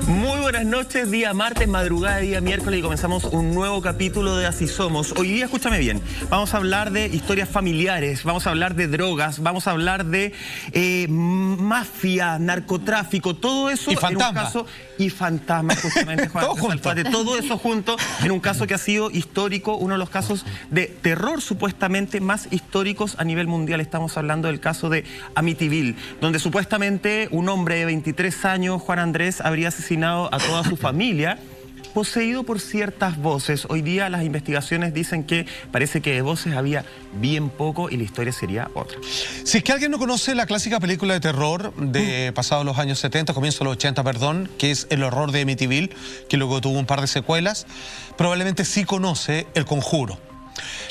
Muy buenas noches, día martes, madrugada, día miércoles y comenzamos un nuevo capítulo de Así Somos. Hoy día, escúchame bien, vamos a hablar de historias familiares, vamos a hablar de drogas, vamos a hablar de mafia, narcotráfico, todo eso y fantasma. En un caso, y fantasmas, justamente, Juan. Todo eso junto en un caso que ha sido histórico, uno de los casos de terror supuestamente más históricos a nivel mundial. Estamos hablando del caso de Amityville, donde supuestamente un hombre de 23 años, Juan Andrés, habría asesinado a toda su familia, poseído por ciertas voces. Hoy día las investigaciones dicen que parece que de voces había bien poco y la historia sería otra. Si es que alguien no conoce la clásica película de terror de pasados los años 70, comienzo de los 80, perdón, que es El horror de Amityville, que luego tuvo un par de secuelas, probablemente sí conoce El Conjuro.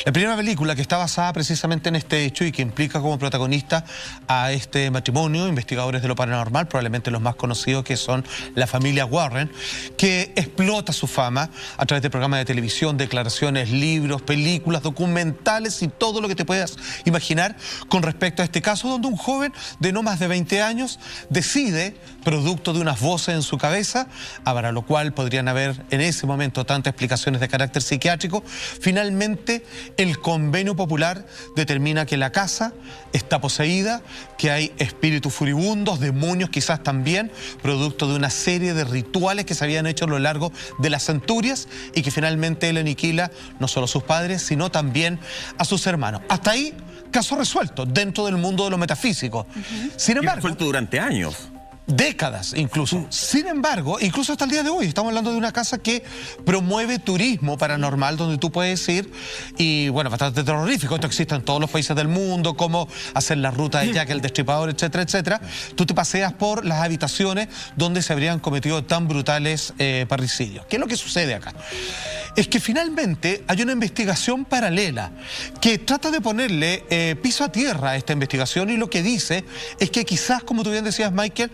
La primera película, que está basada precisamente en este hecho y que implica como protagonista a este matrimonio, investigadores de lo paranormal, probablemente los más conocidos, que son la familia Warren, que explota su fama a través de programas de televisión, declaraciones, libros, películas, documentales y todo lo que te puedas imaginar con respecto a este caso, donde un joven de no más de 20 años decide, producto de unas voces en su cabeza, para lo cual podrían haber en ese momento tantas explicaciones de carácter psiquiátrico, finalmente el convenio popular determina que la casa está poseída, que hay espíritus furibundos, demonios quizás también, producto de una serie de rituales que se habían hecho a lo largo de las centurias y que finalmente él aniquila no solo a sus padres, sino también a sus hermanos. Hasta ahí, caso resuelto dentro del mundo de lo metafísico. Sin embargo, resuelto durante años. Décadas incluso. Sin embargo, incluso hasta el día de hoy, estamos hablando de una casa que promueve turismo paranormal, donde tú puedes ir y, bueno, bastante terrorífico. Esto existe en todos los países del mundo, como hacer la ruta de Jack el Destripador, etcétera, etcétera. Tú te paseas por las habitaciones donde se habrían cometido tan brutales parricidios. ¿Qué es lo que sucede acá? Es que finalmente hay una investigación paralela que trata de ponerle piso a tierra a esta investigación, y lo que dice es que quizás, como tú bien decías, Michael,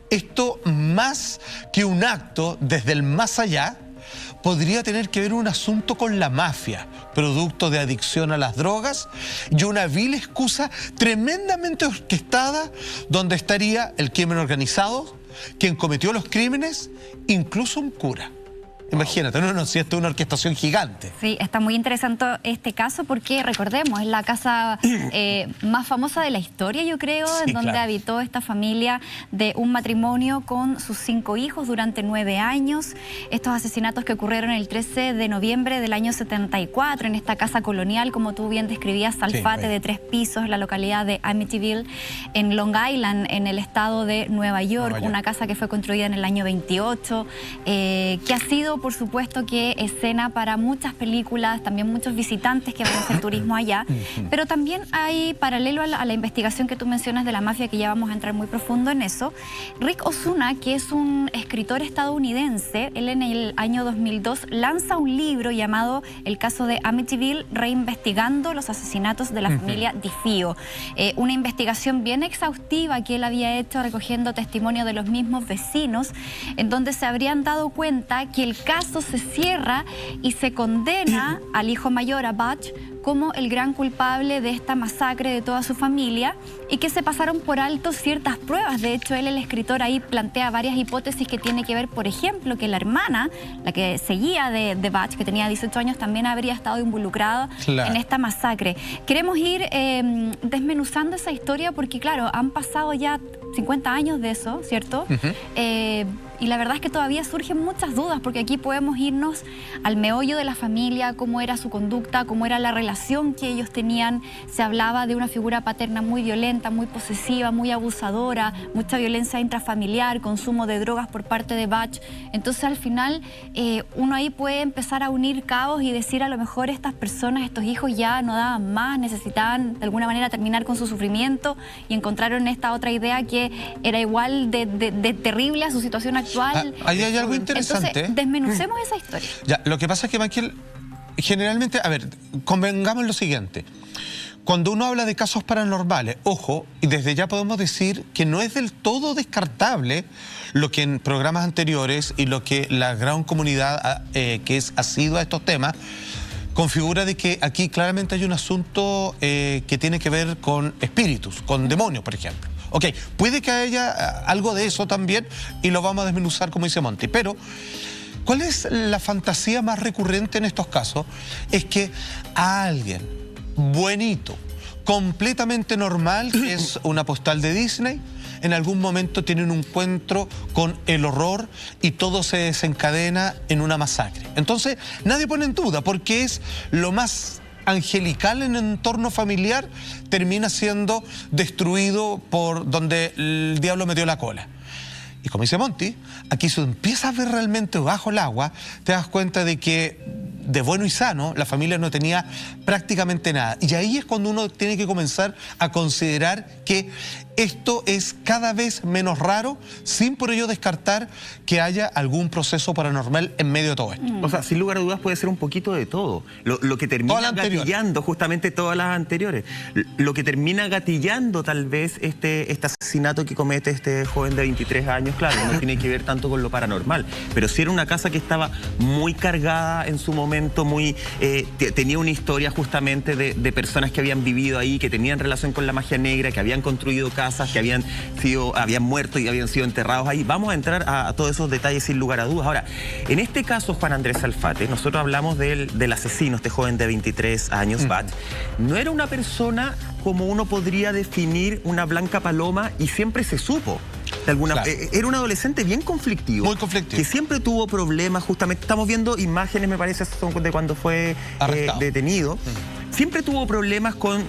esto más que un acto desde el más allá, podría tener que ver un asunto con la mafia, producto de adicción a las drogas y una vil excusa tremendamente orquestada, donde estaría el crimen organizado, quien cometió los crímenes, incluso un cura. Imagínate, no, si esto es una orquestación gigante. Sí, está muy interesante este caso porque, recordemos, es la casa más famosa de la historia, yo creo, Sí, en donde claro. habitó esta familia de un matrimonio con sus 5 hijos durante 9 años. Estos asesinatos que ocurrieron el 13 de noviembre del año 74 en esta casa colonial, como tú bien describías, Salfate, Sí, de 3 pisos, en la localidad de Amityville, en Long Island, en el estado de Nueva York. Una casa que fue construida en el año 28, que ha sido, por supuesto, que escena para muchas películas, también muchos visitantes que van a hacer turismo allá, pero también hay, paralelo a la investigación que tú mencionas de la mafia, que ya vamos a entrar muy profundo en eso, Rick Osuna, que es un escritor estadounidense, él en el año 2002 lanza un libro llamado El caso de Amityville, reinvestigando los asesinatos de la familia DiFio. Una investigación bien exhaustiva que él había hecho recogiendo testimonio de los mismos vecinos, en donde se habrían dado cuenta que el caso se cierra y se condena al hijo mayor, a Butch, como el gran culpable de esta masacre de toda su familia, y que se pasaron por alto ciertas pruebas. De hecho, él, el escritor, ahí plantea varias hipótesis que tiene que ver, por ejemplo, que la hermana, la que seguía de Butch, que tenía 18 años, también habría estado involucrada en esta masacre. Queremos ir desmenuzando esa historia porque, claro, han pasado ya 50 años de eso, ¿cierto? Y la verdad es que todavía surgen muchas dudas, porque aquí podemos irnos al meollo de la familia, cómo era su conducta, cómo era la relación que ellos tenían. Se hablaba de una figura paterna muy violenta, muy posesiva, muy abusadora, mucha violencia intrafamiliar, consumo de drogas por parte de Butch. Entonces, al final, uno ahí puede empezar a unir cabos y decir, a lo mejor estas personas, estos hijos ya no daban más, necesitaban de alguna manera terminar con su sufrimiento, y encontraron esta otra idea que era igual de terrible a su situación actual. Ahí hay algo interesante. Entonces, desmenucemos esa historia. Ya, lo que pasa es que, Michael, generalmente, a ver, convengamos lo siguiente. Cuando uno habla de casos paranormales, ojo, y desde ya podemos decir que no es del todo descartable lo que en programas anteriores y lo que la gran comunidad que es asidua a estos temas configura, de que aquí claramente hay un asunto que tiene que ver con espíritus, con demonios, por ejemplo. Ok, puede que haya algo de eso también y lo vamos a desmenuzar como dice Monty, pero ¿cuál es la fantasía más recurrente en estos casos? Es que a alguien buenito, completamente normal, que es una postal de Disney, en algún momento tiene un encuentro con el horror y todo se desencadena en una masacre. Entonces, nadie pone en duda, porque es lo más angelical en el entorno familiar, termina siendo destruido por donde el diablo metió la cola. Y como dice Monty, aquí si empiezas a ver realmente bajo el agua, te das cuenta de que de bueno y sano la familia no tenía prácticamente nada. Y ahí es cuando uno tiene que comenzar a considerar que esto es cada vez menos raro, sin por ello descartar que haya algún proceso paranormal en medio de todo esto. O sea, sin lugar a dudas puede ser un poquito de todo. Lo que termina gatillando justamente todas las anteriores. Lo que termina gatillando tal vez este asesinato que comete este joven de 23 años, claro, no tiene que ver tanto con lo paranormal, pero sí era una casa que estaba muy cargada en su momento, tenía una historia justamente de personas que habían vivido ahí, que tenían relación con la magia negra, que habían construido casas, que habían muerto y habían sido enterrados ahí. Vamos a entrar a todos esos detalles sin lugar a dudas. Ahora, en este caso, Juan Andrés Alfate, nosotros hablamos del asesino, este joven de 23 años, Bat, no era una persona como uno podría definir una blanca paloma y siempre se supo. Era un adolescente bien conflictivo. Muy conflictivo. Que siempre tuvo problemas, justamente. Estamos viendo imágenes, me parece, de cuando fue detenido. Siempre tuvo problemas con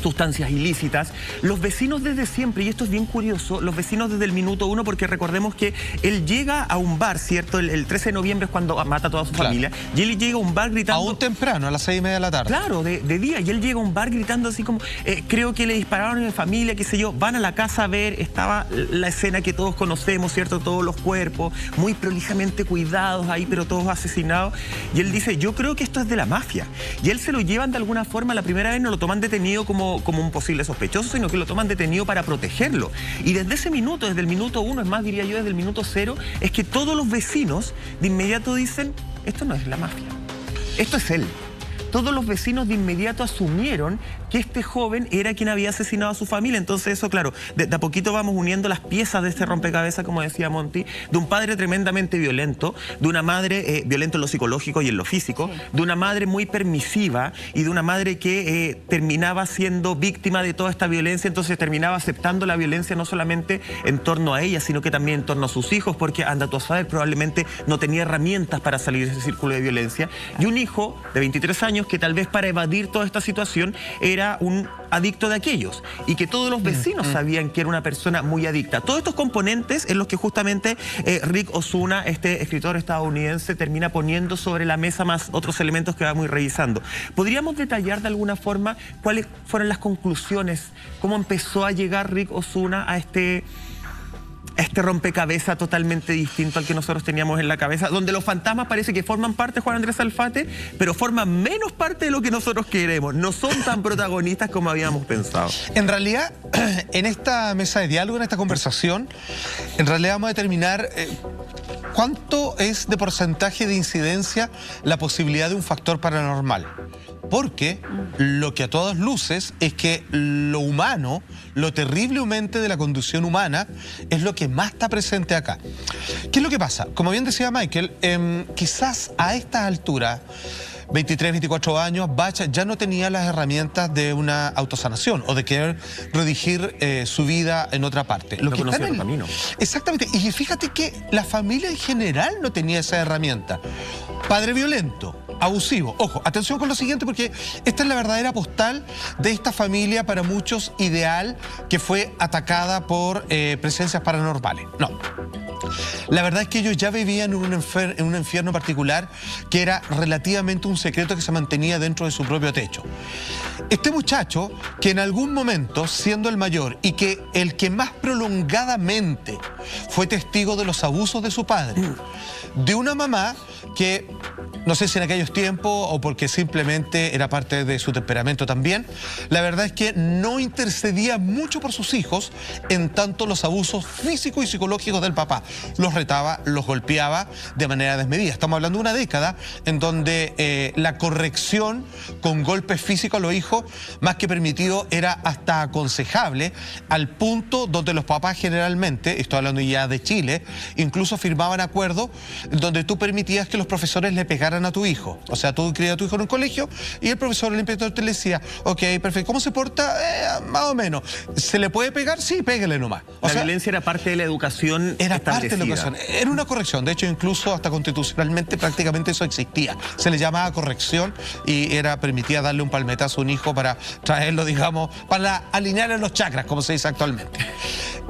sustancias ilícitas. Los vecinos desde siempre, y esto es bien curioso, los vecinos desde el minuto uno, porque recordemos que él llega a un bar, ¿cierto? El 13 de noviembre es cuando mata a toda su familia, y él llega a un bar gritando... Aún temprano, a las 6:30 de la tarde. Claro, de día, y él llega a un bar gritando así como, creo que le dispararon en mi familia, qué sé yo, van a la casa a ver, estaba la escena que todos conocemos, ¿cierto? Todos los cuerpos, muy prolijamente cuidados ahí, pero todos asesinados, y él dice, yo creo que esto es de la mafia, y él se lo llevan de alguna forma, la primera vez no lo toman detenido como un posible sospechoso, sino que lo toman detenido para protegerlo. Y desde ese minuto, desde el minuto 1, es más, diría yo, desde el minuto 0, es que todos los vecinos de inmediato dicen, esto no es la mafia, esto es él. Todos los vecinos de inmediato asumieron que este joven era quien había asesinado a su familia. Entonces eso, claro, de a poquito vamos uniendo las piezas de este rompecabezas, como decía Monty, de un padre tremendamente violento, de una madre violenta en lo psicológico y en lo físico, de una madre muy permisiva y de una madre que terminaba siendo víctima de toda esta violencia, entonces terminaba aceptando la violencia no solamente en torno a ella, sino que también en torno a sus hijos, porque anda tú a saber, probablemente no tenía herramientas para salir de ese círculo de violencia. Y un hijo de 23 años que tal vez para evadir toda esta situación era un adicto de aquellos y que todos los vecinos sabían que era una persona muy adicta. Todos estos componentes en los que justamente Rick Osuna, este escritor estadounidense, termina poniendo sobre la mesa más otros elementos que vamos a ir revisando. ¿Podríamos detallar de alguna forma cuáles fueron las conclusiones? ¿Cómo empezó a llegar Rick Osuna a este rompecabezas totalmente distinto al que nosotros teníamos en la cabeza, donde los fantasmas parece que forman parte, Juan Andrés Alfate, pero forman menos parte de lo que nosotros queremos, no son tan protagonistas como habíamos pensado? En realidad, en esta mesa de diálogo, en esta conversación, en realidad vamos a determinar cuánto es de porcentaje de incidencia la posibilidad de un factor paranormal. Porque lo que a todas luces es que lo humano, lo terriblemente de la condición humana, es lo que más está presente acá. ¿Qué es lo que pasa? Como bien decía Michael, quizás a estas alturas, 23, 24 años, Bach ya no tenía las herramientas de una autosanación o de querer redirigir su vida en otra parte. Lo que conocía el camino. Exactamente. Y fíjate que la familia en general no tenía esa herramienta. Padre violento, abusivo. Ojo, atención con lo siguiente, porque esta es la verdadera postal de esta familia para muchos ideal, que fue atacada por presencias paranormales. No. La verdad es que ellos ya vivían en un infierno particular que era relativamente un secreto que se mantenía dentro de su propio techo. Este muchacho, que en algún momento, siendo el mayor y que el que más prolongadamente fue testigo de los abusos de su padre, de una mamá que, no sé si en aquellos menos tiempo o porque simplemente era parte de su temperamento también, la verdad es que no intercedía mucho por sus hijos, en tanto los abusos físicos y psicológicos del papá. Los retaba, los golpeaba de manera desmedida. Estamos hablando de una década en donde la corrección con golpes físicos a los hijos, más que permitido, era hasta aconsejable, al punto donde los papás generalmente, estoy hablando ya de Chile, incluso firmaban acuerdos donde tú permitías que los profesores le pegaran a tu hijo. O sea, tú crías a tu hijo en un colegio y el profesor, el inspector, te le decía, ok, perfecto, ¿cómo se porta? Más o menos. ¿Se le puede pegar? Sí, pégale nomás. O sea, violencia era parte de la educación era establecida. Parte de la educación. Era una corrección. De hecho, incluso hasta constitucionalmente prácticamente eso existía. Se le llamaba corrección y permitía darle un palmetazo a un hijo para traerlo, digamos, para alinearle los chakras, como se dice actualmente.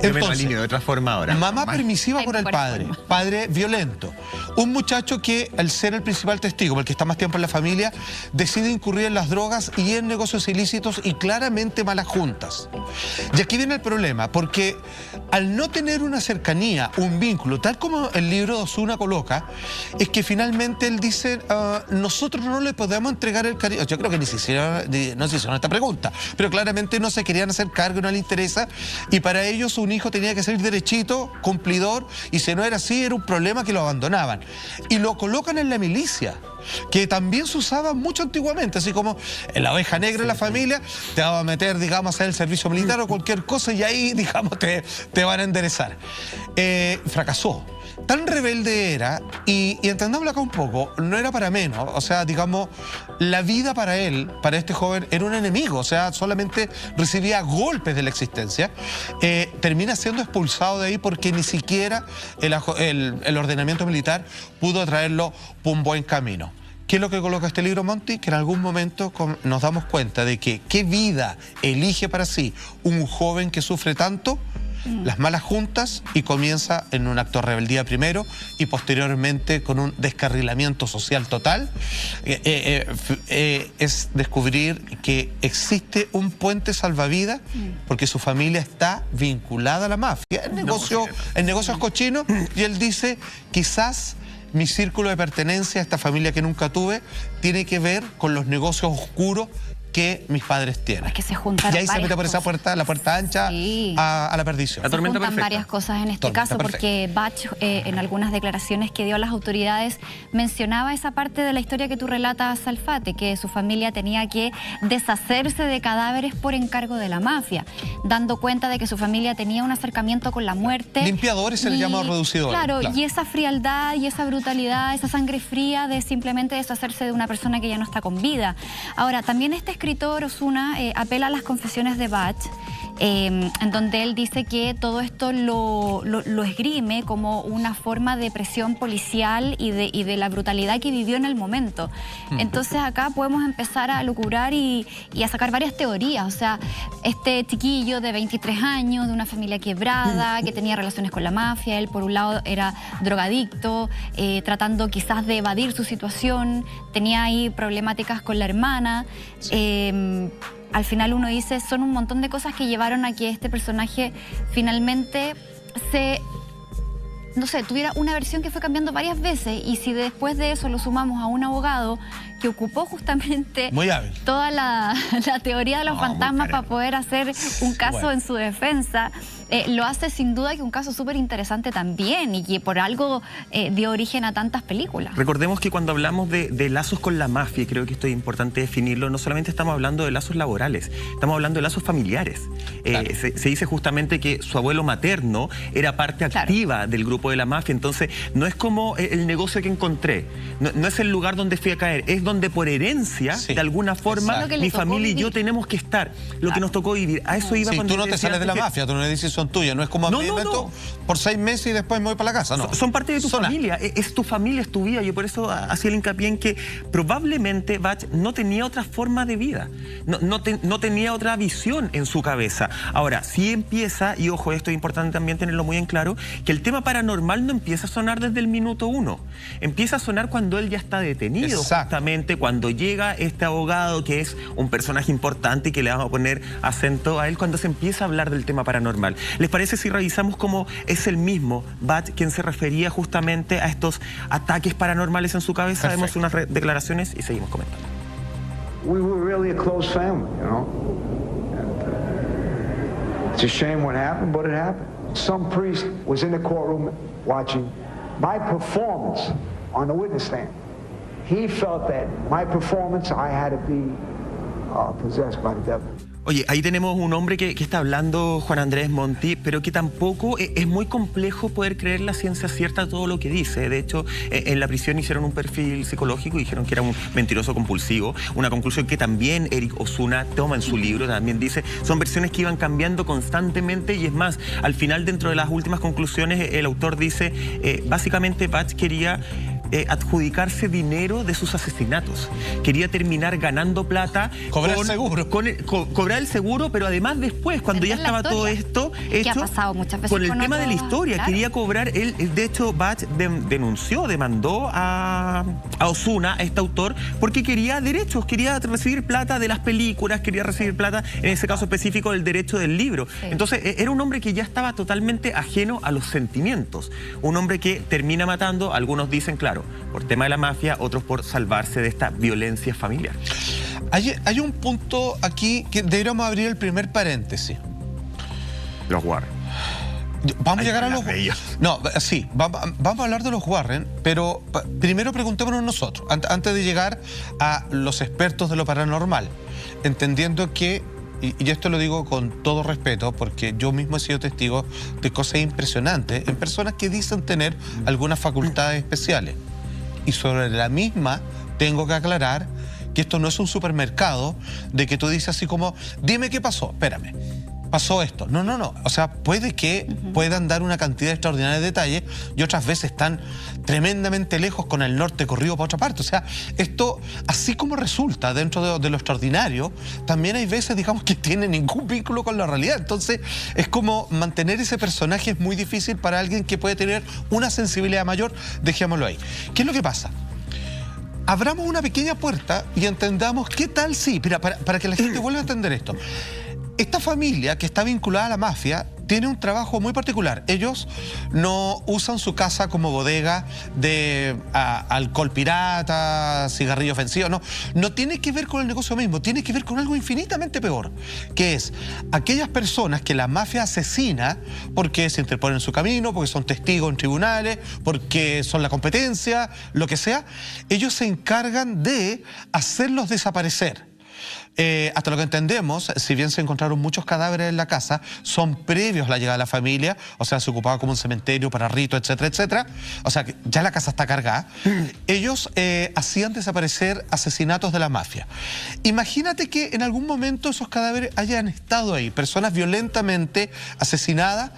Entonces, de otra forma ahora. Mamá permisiva por el padre, padre violento. Un muchacho que, al ser el principal testigo, porque está más tiempo en la familia, decide incurrir en las drogas y en negocios ilícitos y claramente malas juntas. Y aquí viene el problema, porque al no tener una cercanía, un vínculo, tal como el libro de Osuna coloca, es que finalmente él dice, nosotros no le podemos entregar el cariño. Yo creo que no se hicieron esta pregunta, pero claramente no se querían hacer cargo, no les interesa, y para ellos un hijo tenía que ser derechito, cumplidor, y si no era así, era un problema que lo abandonaban. Y lo colocan en la milicia, que también se usaba mucho antiguamente, así como en la oveja negra de la familia, te va a meter, digamos, a hacer el servicio militar o cualquier cosa y ahí, digamos, te van a enderezar. Fracasó. Tan rebelde era, y entendámoslo acá un poco, no era para menos, o sea, digamos, la vida para él, para este joven, era un enemigo, o sea, solamente recibía golpes de la existencia, termina siendo expulsado de ahí porque ni siquiera el ordenamiento militar pudo traerlo por un buen camino. ¿Qué es lo que coloca este libro, Monty? Que en algún momento nos damos cuenta de que qué vida elige para sí un joven que sufre tanto, las malas juntas, y comienza en un acto de rebeldía primero y posteriormente con un descarrilamiento social total. Es descubrir que existe un puente salvavidas porque su familia está vinculada a la mafia. El negocio es cochino, y él dice, quizás mi círculo de pertenencia a esta familia que nunca tuve tiene que ver con los negocios oscuros que mis padres tienen. Es que se juntan. Y ahí se mete por esa puerta, la puerta ancha, sí, a la perdición. Se juntan varias cosas en este caso, porque Bach, en algunas declaraciones que dio a las autoridades, mencionaba esa parte de la historia que tú relatas, Salfate, que su familia tenía que deshacerse de cadáveres por encargo de la mafia, dando cuenta de que su familia tenía un acercamiento con la muerte. Limpiadores se les llama reducidores. Claro, y esa frialdad y esa brutalidad, esa sangre fría de simplemente deshacerse de una persona que ya no está con vida. Ahora, también este escritor, Osuna, apela a las confesiones de Bach, en donde él dice que todo esto lo esgrime como una forma de presión policial y de la brutalidad que vivió en el momento. Entonces acá podemos empezar a lucurar y a sacar varias teorías. O sea, este chiquillo de 23 años, de una familia quebrada, que tenía relaciones con la mafia, él por un lado era drogadicto, tratando quizás de evadir su situación, tenía ahí problemáticas con la hermana. Al final uno dice, son un montón de cosas que llevaron a que este personaje finalmente tuviera una versión que fue cambiando varias veces, y si después de eso lo sumamos a un abogado que ocupó justamente toda la teoría de los fantasmas para poder hacer un caso en su defensa, lo hace sin duda que un caso súper interesante también, y que por algo dio origen a tantas películas. Recordemos que cuando hablamos de lazos con la mafia, y creo que esto es importante definirlo, no solamente estamos hablando de lazos laborales, estamos hablando de lazos familiares. Claro. Se dice justamente que su abuelo materno era parte activa del grupo de la mafia, entonces no es como el negocio que encontré, no es el lugar donde fui a caer, es donde por herencia, de alguna forma, mi familia y yo tenemos que estar, lo que nos tocó vivir. A eso iba cuando tú no te sales de la mafia, tú no dices son tuyas, no es como a mí me meto por 6 meses y después me voy para la casa, no. Son parte de tu familia, es tu familia, es tu vida. Yo por eso hacía el hincapié en que probablemente Bach no tenía otra forma de vida, no tenía otra visión en su cabeza. Ahora, sí empieza, y ojo, esto es importante también tenerlo muy en claro, que el tema paranormal no empieza a sonar desde el minuto 1, empieza a sonar cuando él ya está detenido, justamente justamente cuando llega este abogado, que es un personaje importante y que le vamos a poner acento a él, cuando se empieza a hablar del tema paranormal. ¿Les parece si revisamos cómo es el mismo Bach quien se refería justamente a estos ataques paranormales en su cabeza? Perfecto. Vemos unas declaraciones y seguimos comentando. We were really a close family, you know. It's a shame what happened, but it happened. Some priest was in the courtroom watching my performance on the witness stand. He felt that my performance, I had to be possessed by the devil. Oye, ahí tenemos un hombre que está hablando, Juan Andrés Monti, pero que tampoco es muy complejo poder creer la ciencia cierta todo lo que dice. De hecho, en la prisión hicieron un perfil psicológico y dijeron que era un mentiroso compulsivo. Una conclusión que también Eric Osuna toma en su libro, también dice, son versiones que iban cambiando constantemente y es más, al final dentro de las últimas conclusiones el autor dice, básicamente Bach quería adjudicarse dinero de sus asesinatos. Quería terminar ganando plata. Cobrar el seguro. Cobrar el seguro, pero además después, cuando ya estaba todo esto hecho, que ha pasado muchas veces con el con tema de la otros, historia, claro. quería cobrar, él de hecho Bach demandó a Osuna, a este autor, porque quería derechos, quería recibir plata de las películas, quería recibir plata, en ese caso específico, del derecho del libro. Sí. Entonces, era un hombre que ya estaba totalmente ajeno a los sentimientos. Un hombre que termina matando, algunos dicen, claro, por tema de la mafia, otros por salvarse de esta violencia familiar. Hay un punto aquí que deberíamos abrir el primer paréntesis. Los Warren. Vamos a llegar a los... bellos. No, sí, vamos a hablar de los Warren, pero primero preguntémonos nosotros, antes de llegar a los expertos de lo paranormal, entendiendo que, y esto lo digo con todo respeto, porque yo mismo he sido testigo de cosas impresionantes en personas que dicen tener algunas facultades especiales. Y sobre la misma tengo que aclarar que esto no es un supermercado de que tú dices así como, dime qué pasó, espérame, pasó esto. No, no, no. O sea, puede que puedan dar una cantidad extraordinaria de detalles y otras veces están tremendamente lejos con el norte corrido para otra parte. O sea, esto, así como resulta dentro de lo extraordinario, también hay veces, digamos, que tiene ningún vínculo con la realidad. Entonces, es como mantener ese personaje es muy difícil para alguien que puede tener una sensibilidad mayor. Dejémoslo ahí. ¿Qué es lo que pasa? Abramos una pequeña puerta y entendamos qué tal si, mira, para que la gente vuelva a entender esto. Esta familia que está vinculada a la mafia tiene un trabajo muy particular. Ellos no usan su casa como bodega de alcohol pirata, cigarrillo ofensivo. No tiene que ver con el negocio mismo, tiene que ver con algo infinitamente peor, que es aquellas personas que la mafia asesina porque se interponen en su camino, porque son testigos en tribunales, porque son la competencia, lo que sea. Ellos se encargan de hacerlos desaparecer. Hasta lo que entendemos, si bien se encontraron muchos cadáveres en la casa, son previos a la llegada de la familia, o sea, se ocupaba como un cementerio para ritos, etcétera, etcétera. O sea, que ya la casa está cargada. Ellos hacían desaparecer asesinatos de la mafia. Imagínate que en algún momento esos cadáveres hayan estado ahí, personas violentamente asesinadas,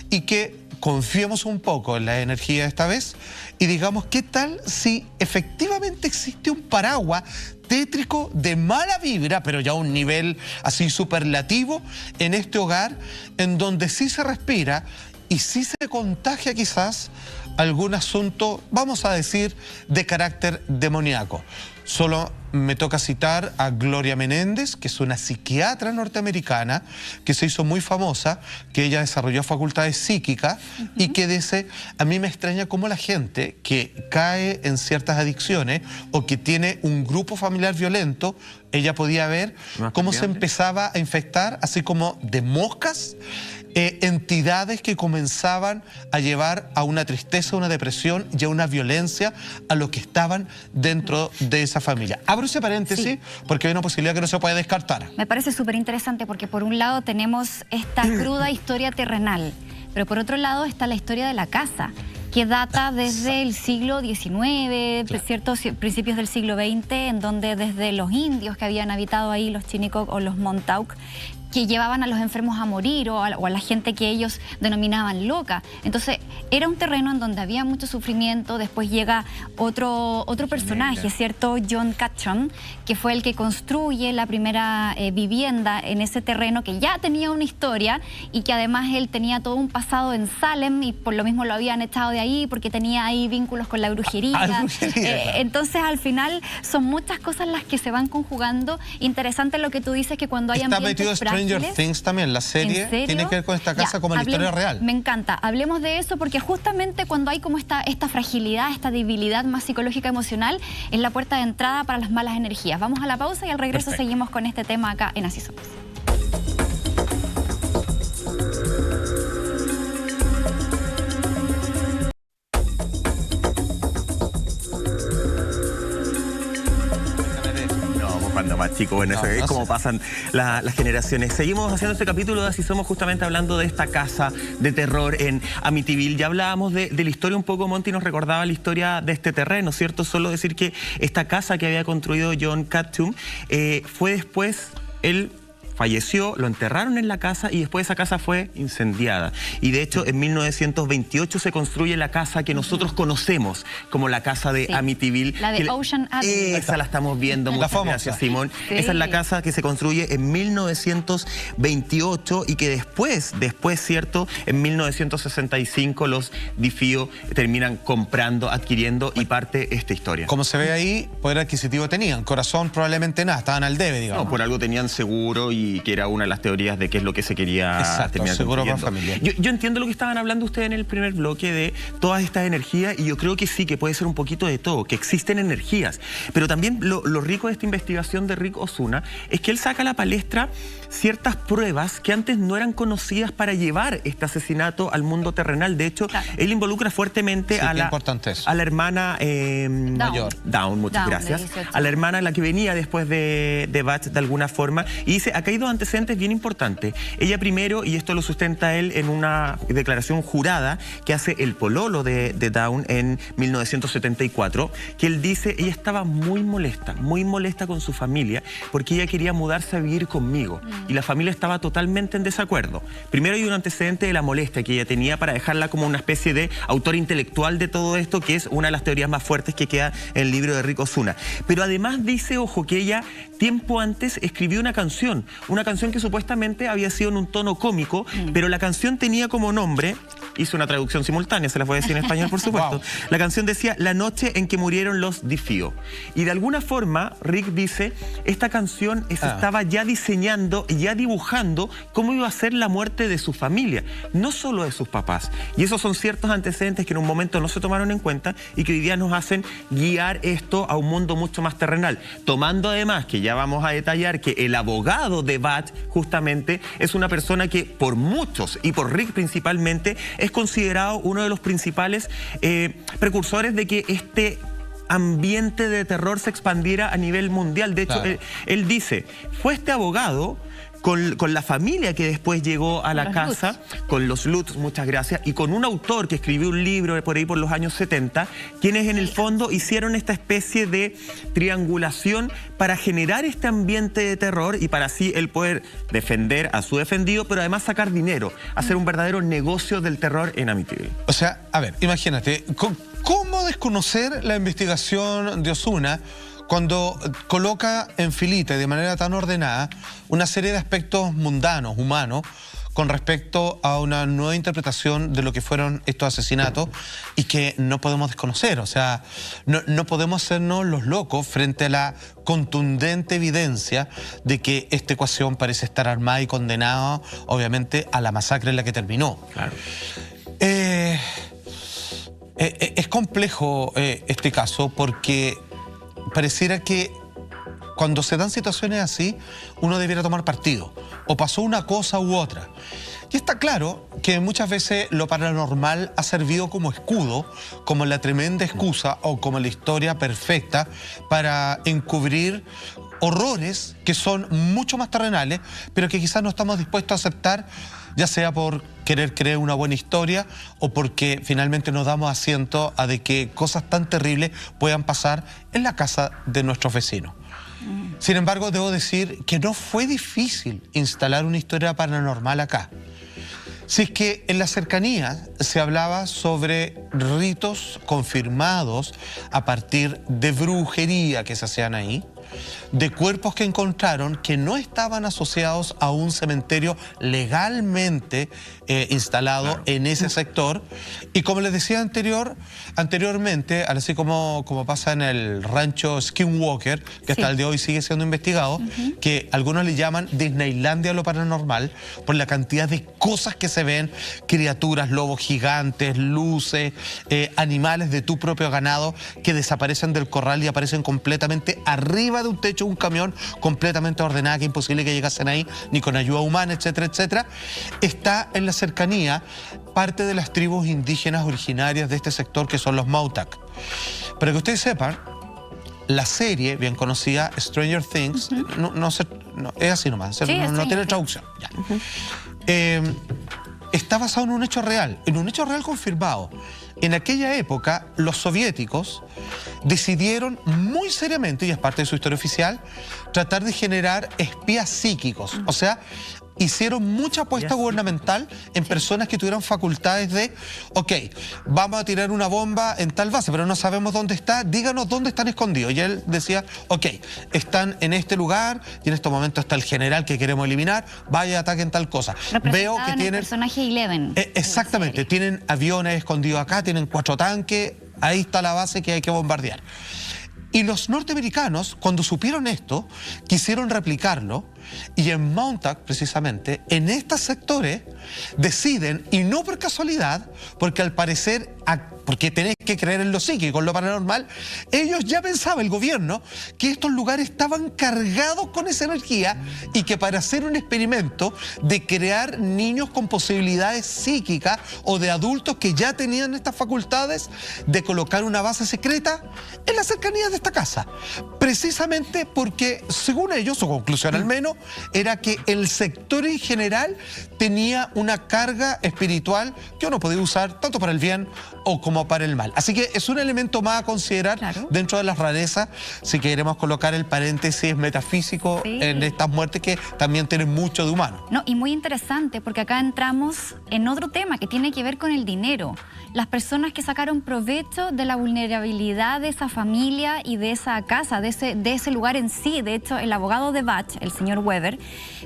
y que confiemos un poco en la energía esta vez y digamos, ¿qué tal si efectivamente existe un paraguas tétrico de mala vibra, pero ya a un nivel así superlativo en este hogar, en donde sí se respira y sí se contagia quizás algún asunto, vamos a decir, de carácter demoníaco? Solo me toca citar a Gloria Menéndez, que es una psiquiatra norteamericana que se hizo muy famosa, que ella desarrolló facultades psíquicas y que dice, a mí me extraña cómo la gente que cae en ciertas adicciones o que tiene un grupo familiar violento, ella podía ver cómo se empezaba a infectar, así como de moscas, entidades que comenzaban a llevar a una tristeza, una depresión y a una violencia a los que estaban dentro de esa familia. Abro ese paréntesis, sí, porque hay una posibilidad que no se puede descartar. Me parece súper interesante porque por un lado tenemos esta cruda historia terrenal, pero por otro lado está la historia de la casa, que data desde el siglo XIX, claro, ciertos principios del siglo XX, en donde desde los indios que habían habitado ahí, los Chinicoc o los Montauk, que llevaban a los enfermos a morir o a la gente que ellos denominaban loca. Entonces era un terreno en donde había mucho sufrimiento. Después llega otro personaje, ¿cierto? John Catchum, que fue el que construye la primera vivienda en ese terreno, que ya tenía una historia y que además él tenía todo un pasado en Salem y por lo mismo lo habían echado de ahí porque tenía ahí vínculos con la brujería. Entonces al final son muchas cosas las que se van conjugando. Interesante lo que tú dices, que cuando hay ambientes frágiles... Stranger Things también, la serie tiene que ver con esta casa como la historia real. Me encanta, hablemos de eso, porque justamente cuando hay como esta fragilidad, esta debilidad más psicológica emocional, es la puerta de entrada para las malas energías. Vamos a la pausa y al regreso seguimos con este tema acá en Así Somos. Más chico, bueno, eso es como pasan las generaciones. Seguimos haciendo este capítulo de Así Somos, justamente hablando de esta casa de terror en Amityville. Ya hablábamos de la historia un poco, Monty nos recordaba la historia de este terreno, ¿cierto? Solo decir que esta casa que había construido John Catchum fue después, él falleció, lo enterraron en la casa y después esa casa fue incendiada. Y de hecho en 1928 se construye la casa que nosotros conocemos como la casa de Amityville. La de Ocean Avenue. Esa la estamos viendo. Muchas gracias, Simón. Esa es la casa que se construye en 1928 y que después, ¿cierto? En 1965 los DiFio terminan comprando, adquiriendo y parte esta historia. Como se ve ahí, poder adquisitivo tenían. Corazón probablemente nada, estaban al debe, digamos. No, por algo tenían seguro y que era una de las teorías de qué es lo que se quería terminar seguro para familia. Yo entiendo lo que estaban hablando ustedes en el primer bloque de todas estas energías y yo creo que sí, que puede ser un poquito de todo, que existen energías. Pero también lo rico de esta investigación de Rick Osuna es que él saca a la palestra ciertas pruebas que antes no eran conocidas para llevar este asesinato al mundo terrenal. De hecho, él involucra fuertemente a la hermana Dawn, muchas gracias. A la hermana, la que venía después de Batch de alguna forma. Y dice, acá hay dos antecedentes bien importantes. Ella primero, y esto lo sustenta él en una declaración jurada que hace el pololo de Dawn en 1974, que él dice, ella estaba muy molesta con su familia porque ella quería mudarse a vivir conmigo. Y la familia estaba totalmente en desacuerdo. Primero hay un antecedente de la molestia que ella tenía para dejarla como una especie de autor intelectual de todo esto, que es una de las teorías más fuertes que queda en el libro de Rick Osuna. Pero además dice, ojo, que ella tiempo antes escribió una canción que supuestamente había sido en un tono cómico, pero la canción tenía como nombre, hizo una traducción simultánea, se las voy a decir en español por supuesto. La canción decía La noche en que murieron los DiFio. Y de alguna forma, Rick dice, esta canción se estaba ya diseñando, ya dibujando cómo iba a ser la muerte de su familia, no solo de sus papás. Y esos son ciertos antecedentes que en un momento no se tomaron en cuenta y que hoy día nos hacen guiar esto a un mundo mucho más terrenal. Tomando además, que ya vamos a detallar, que el abogado de Batch justamente es una persona que por muchos y por Rick principalmente es considerado uno de los principales precursores de que este ambiente de terror se expandiera a nivel mundial. De hecho, él dice, fue este abogado con la familia que después llegó a la casa, con los Lutz, muchas gracias, y con un autor que escribió un libro por ahí por los años 70, quienes en el fondo hicieron esta especie de triangulación para generar este ambiente de terror y para así él poder defender a su defendido, pero además sacar dinero, hacer un verdadero negocio del terror en Amityville. O sea, a ver, imagínate, ¿cómo desconocer la investigación de Osuna cuando coloca en filita y de manera tan ordenada una serie de aspectos mundanos, humanos, con respecto a una nueva interpretación de lo que fueron estos asesinatos y que no podemos desconocer? O sea, no podemos hacernos los locos frente a la contundente evidencia de que esta ecuación parece estar armada y condenada, obviamente, a la masacre en la que terminó. Claro. Es complejo este caso porque pareciera que cuando se dan situaciones así, uno debiera tomar partido. O pasó una cosa u otra. Y está claro que muchas veces lo paranormal ha servido como escudo, como la tremenda excusa o como la historia perfecta para encubrir horrores que son mucho más terrenales, pero que quizás no estamos dispuestos a aceptar, ya sea por querer creer una buena historia o porque finalmente nos damos asiento a de que cosas tan terribles puedan pasar en la casa de nuestros vecinos. Sin embargo, debo decir que no fue difícil instalar una historia paranormal acá. Si es que en la cercanía se hablaba sobre ritos confirmados a partir de brujería que se hacían ahí, de cuerpos que encontraron que no estaban asociados a un cementerio legalmente instalado en ese sector. Y como les decía anteriormente, así como pasa en el rancho Skinwalker, que hasta el día de hoy sigue siendo investigado, que algunos le llaman Disneylandia lo paranormal, por la cantidad de cosas que se ven, criaturas, lobos gigantes, luces, animales de tu propio ganado que desaparecen del corral y aparecen completamente arriba de un techo, un camión completamente ordenada, que es imposible que llegasen ahí ni con ayuda humana, etcétera, etcétera. Está en la cercanía parte de las tribus indígenas originarias de este sector, que son los Mautak. Para que ustedes sepan, la serie bien conocida Stranger Things, es así nomás, sí, no tiene traducción. Ya. Está basado en un hecho real confirmado. En aquella época, los soviéticos decidieron muy seriamente, y es parte de su historia oficial, tratar de generar espías psíquicos. O sea, hicieron mucha apuesta gubernamental en personas que tuvieran facultades de, ok, vamos a tirar una bomba en tal base, pero no sabemos dónde está, díganos dónde están escondidos. Y él decía, ok, están en este lugar y en este momento está el general que queremos eliminar, vaya, ataquen tal cosa. Veo que tienen... el personaje Eleven. Exactamente, tienen aviones escondidos acá, tienen 4 tanques, ahí está la base que hay que bombardear. Y los norteamericanos, cuando supieron esto, quisieron replicarlo, y en Montauk, precisamente, en estos sectores, deciden, y no por casualidad, porque al parecer, porque tenés que creer en lo psíquico, en lo paranormal, ellos ya pensaban, el gobierno, que estos lugares estaban cargados con esa energía y que para hacer un experimento de crear niños con posibilidades psíquicas o de adultos que ya tenían estas facultades, de colocar una base secreta en las cercanías de esta casa. Precisamente porque, según ellos, su conclusión al menos, era que el sector en general tenía una carga espiritual que uno podía usar tanto para el bien o como para el mal. Así que es un elemento más a considerar dentro de las rarezas, si queremos colocar el paréntesis metafísico en estas muertes que también tienen mucho de humano. No, y muy interesante, porque acá entramos en otro tema que tiene que ver con el dinero. Las personas que sacaron provecho de la vulnerabilidad de esa familia y de esa casa, de ese lugar en sí. De hecho, el abogado de Bach, el señor Weber,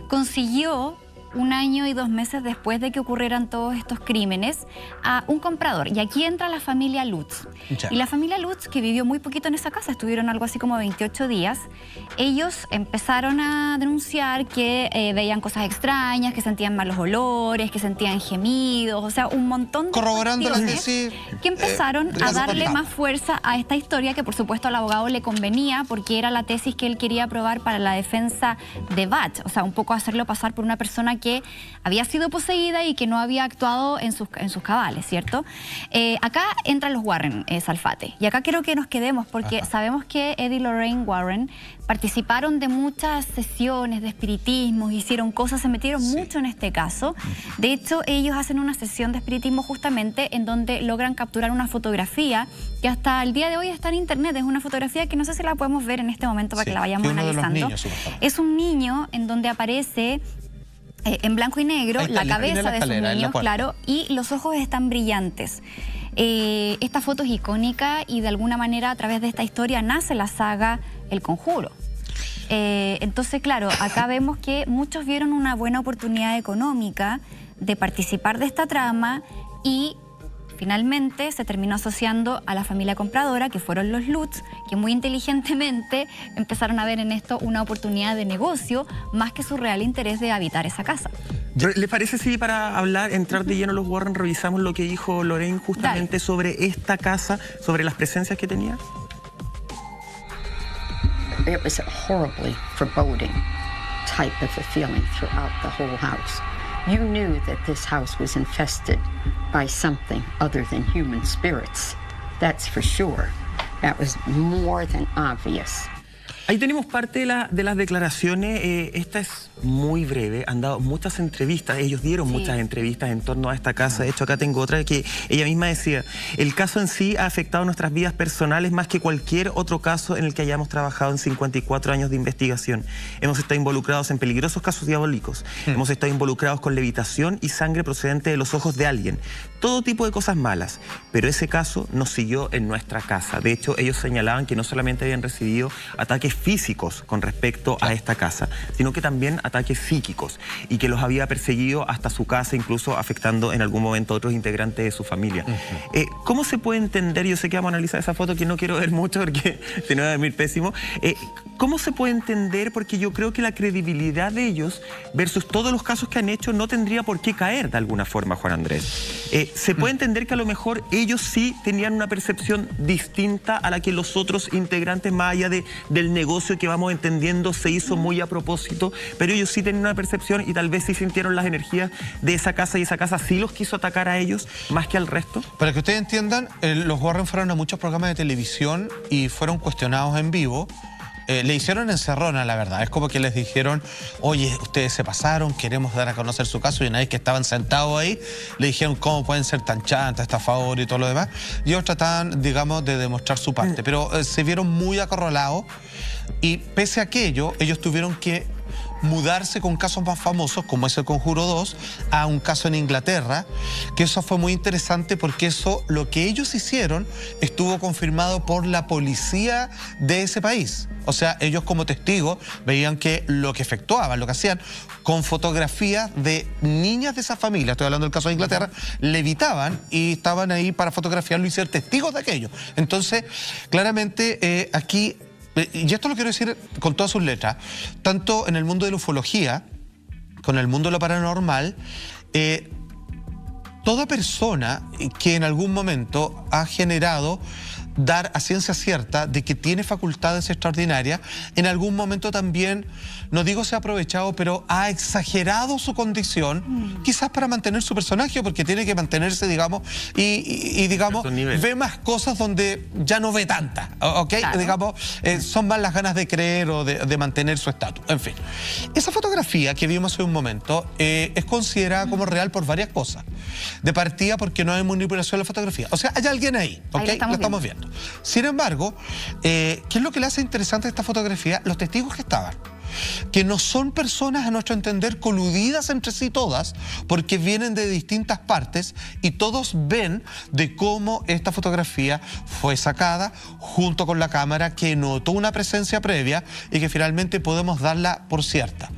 consiguió 1 año y 2 meses después de que ocurrieran todos estos crímenes, a un comprador. Y aquí entra la familia Lutz. Y la familia Lutz, que vivió muy poquito en esa casa, estuvieron algo así como 28 días, ellos empezaron a denunciar que veían cosas extrañas, que sentían malos olores, que sentían gemidos, o sea, un montón de cuestiones que empezaron a darle más fuerza a esta historia, que por supuesto al abogado le convenía, porque era la tesis que él quería probar para la defensa de Bach. O sea, un poco hacerlo pasar por una persona que había sido poseída y que no había actuado en sus cabales, ¿cierto? Acá entran los Warren, Salfate, y acá quiero que nos quedemos, porque sabemos que Ed y Lorraine Warren participaron de muchas sesiones de espiritismo, hicieron cosas, se metieron mucho en este caso. De hecho, ellos hacen una sesión de espiritismo justamente en donde logran capturar una fotografía que hasta el día de hoy está en internet. Es una fotografía que no sé si la podemos ver en este momento para que la vayamos analizando. Es un niño en donde aparece en blanco y negro, la cabeza de sus niños, claro, y los ojos están brillantes. Esta foto es icónica y de alguna manera a través de esta historia nace la saga El Conjuro. Entonces, claro, acá vemos que muchos vieron una buena oportunidad económica de participar de esta trama y finalmente se terminó asociando a la familia compradora, que fueron los Lutz, que muy inteligentemente empezaron a ver en esto una oportunidad de negocio más que su real interés de habitar esa casa. ¿Le parece si para entrar de lleno los Warren, revisamos lo que dijo Lorraine justamente sobre esta casa, sobre las presencias que tenía? It was a horribly foreboding type of a feeling throughout the whole house. You knew that this house was infested by something other than human spirits. That's for sure. That was more than obvious. Ahí tenemos parte de las declaraciones. Esta es muy breve, han dado muchas entrevistas, ellos dieron muchas entrevistas en torno a esta casa. De hecho, acá tengo otra que ella misma decía: el caso en sí ha afectado nuestras vidas personales más que cualquier otro caso en el que hayamos trabajado en 54 años de investigación. Hemos estado involucrados en peligrosos casos diabólicos, hemos estado involucrados con levitación y sangre procedente de los ojos de alguien, todo tipo de cosas malas, pero ese caso nos siguió en nuestra casa. De hecho, ellos señalaban que no solamente habían recibido ataques físicos con respecto a esta casa, sino que también ataques psíquicos, y que los había perseguido hasta su casa, incluso afectando en algún momento a otros integrantes de su familia. ¿Cómo se puede entender? Yo sé que vamos a analizar esa foto que no quiero ver mucho porque si no va a dormir pésimo. ¿Cómo se puede entender? Porque yo creo que la credibilidad de ellos versus todos los casos que han hecho no tendría por qué caer de alguna forma, Juan Andrés. ¿Se puede entender que a lo mejor ellos sí tenían una percepción distinta a la que los otros integrantes, más allá del negocio que vamos entendiendo se hizo muy a propósito, pero ellos sí tenían una percepción y tal vez sí sintieron las energías de esa casa, y esa casa sí los quiso atacar a ellos más que al resto? Para que ustedes entiendan, los Warren fueron a muchos programas de televisión y fueron cuestionados en vivo. Le hicieron encerrona, la verdad. Es como que les dijeron: oye, ustedes se pasaron, queremos dar a conocer su caso. Y una vez que estaban sentados ahí, le dijeron cómo pueden ser tan chantas, estafadores y todo lo demás. Y ellos trataban, digamos, de demostrar su parte. Pero se vieron muy acorralados, y pese a aquello, ellos tuvieron que mudarse con casos más famosos, como es el Conjuro 2, a un caso en Inglaterra, que eso fue muy interesante porque eso, lo que ellos hicieron, estuvo confirmado por la policía de ese país. O sea, ellos como testigos veían que lo que efectuaban, lo que hacían, con fotografías de niñas de esa familia, estoy hablando del caso de Inglaterra, levitaban y estaban ahí para fotografiarlo y ser testigos de aquello. Entonces, claramente aquí... Y esto lo quiero decir con todas sus letras, tanto en el mundo de la ufología, con el mundo de lo paranormal, toda persona que en algún momento ha generado dar a ciencia cierta de que tiene facultades extraordinarias, en algún momento también, no digo se ha aprovechado, pero ha exagerado su condición, quizás para mantener su personaje, porque tiene que mantenerse, digamos, y digamos, ve más cosas donde ya no ve tantas, ¿ok? Claro. Digamos, son más las ganas de creer o de mantener su estatus, en fin. Esa fotografía que vimos hace un momento es considerada como real por varias cosas. De partida, porque no hay manipulación de la fotografía. O sea, hay alguien ahí, ¿ok? Ahí lo estamos viendo. Sin embargo, ¿qué es lo que le hace interesante a esta fotografía? Los testigos que estaban, que no son personas, a nuestro entender, coludidas entre sí todas, porque vienen de distintas partes y todos ven de cómo esta fotografía fue sacada junto con la cámara, que notó una presencia previa y que finalmente podemos darla por cierta.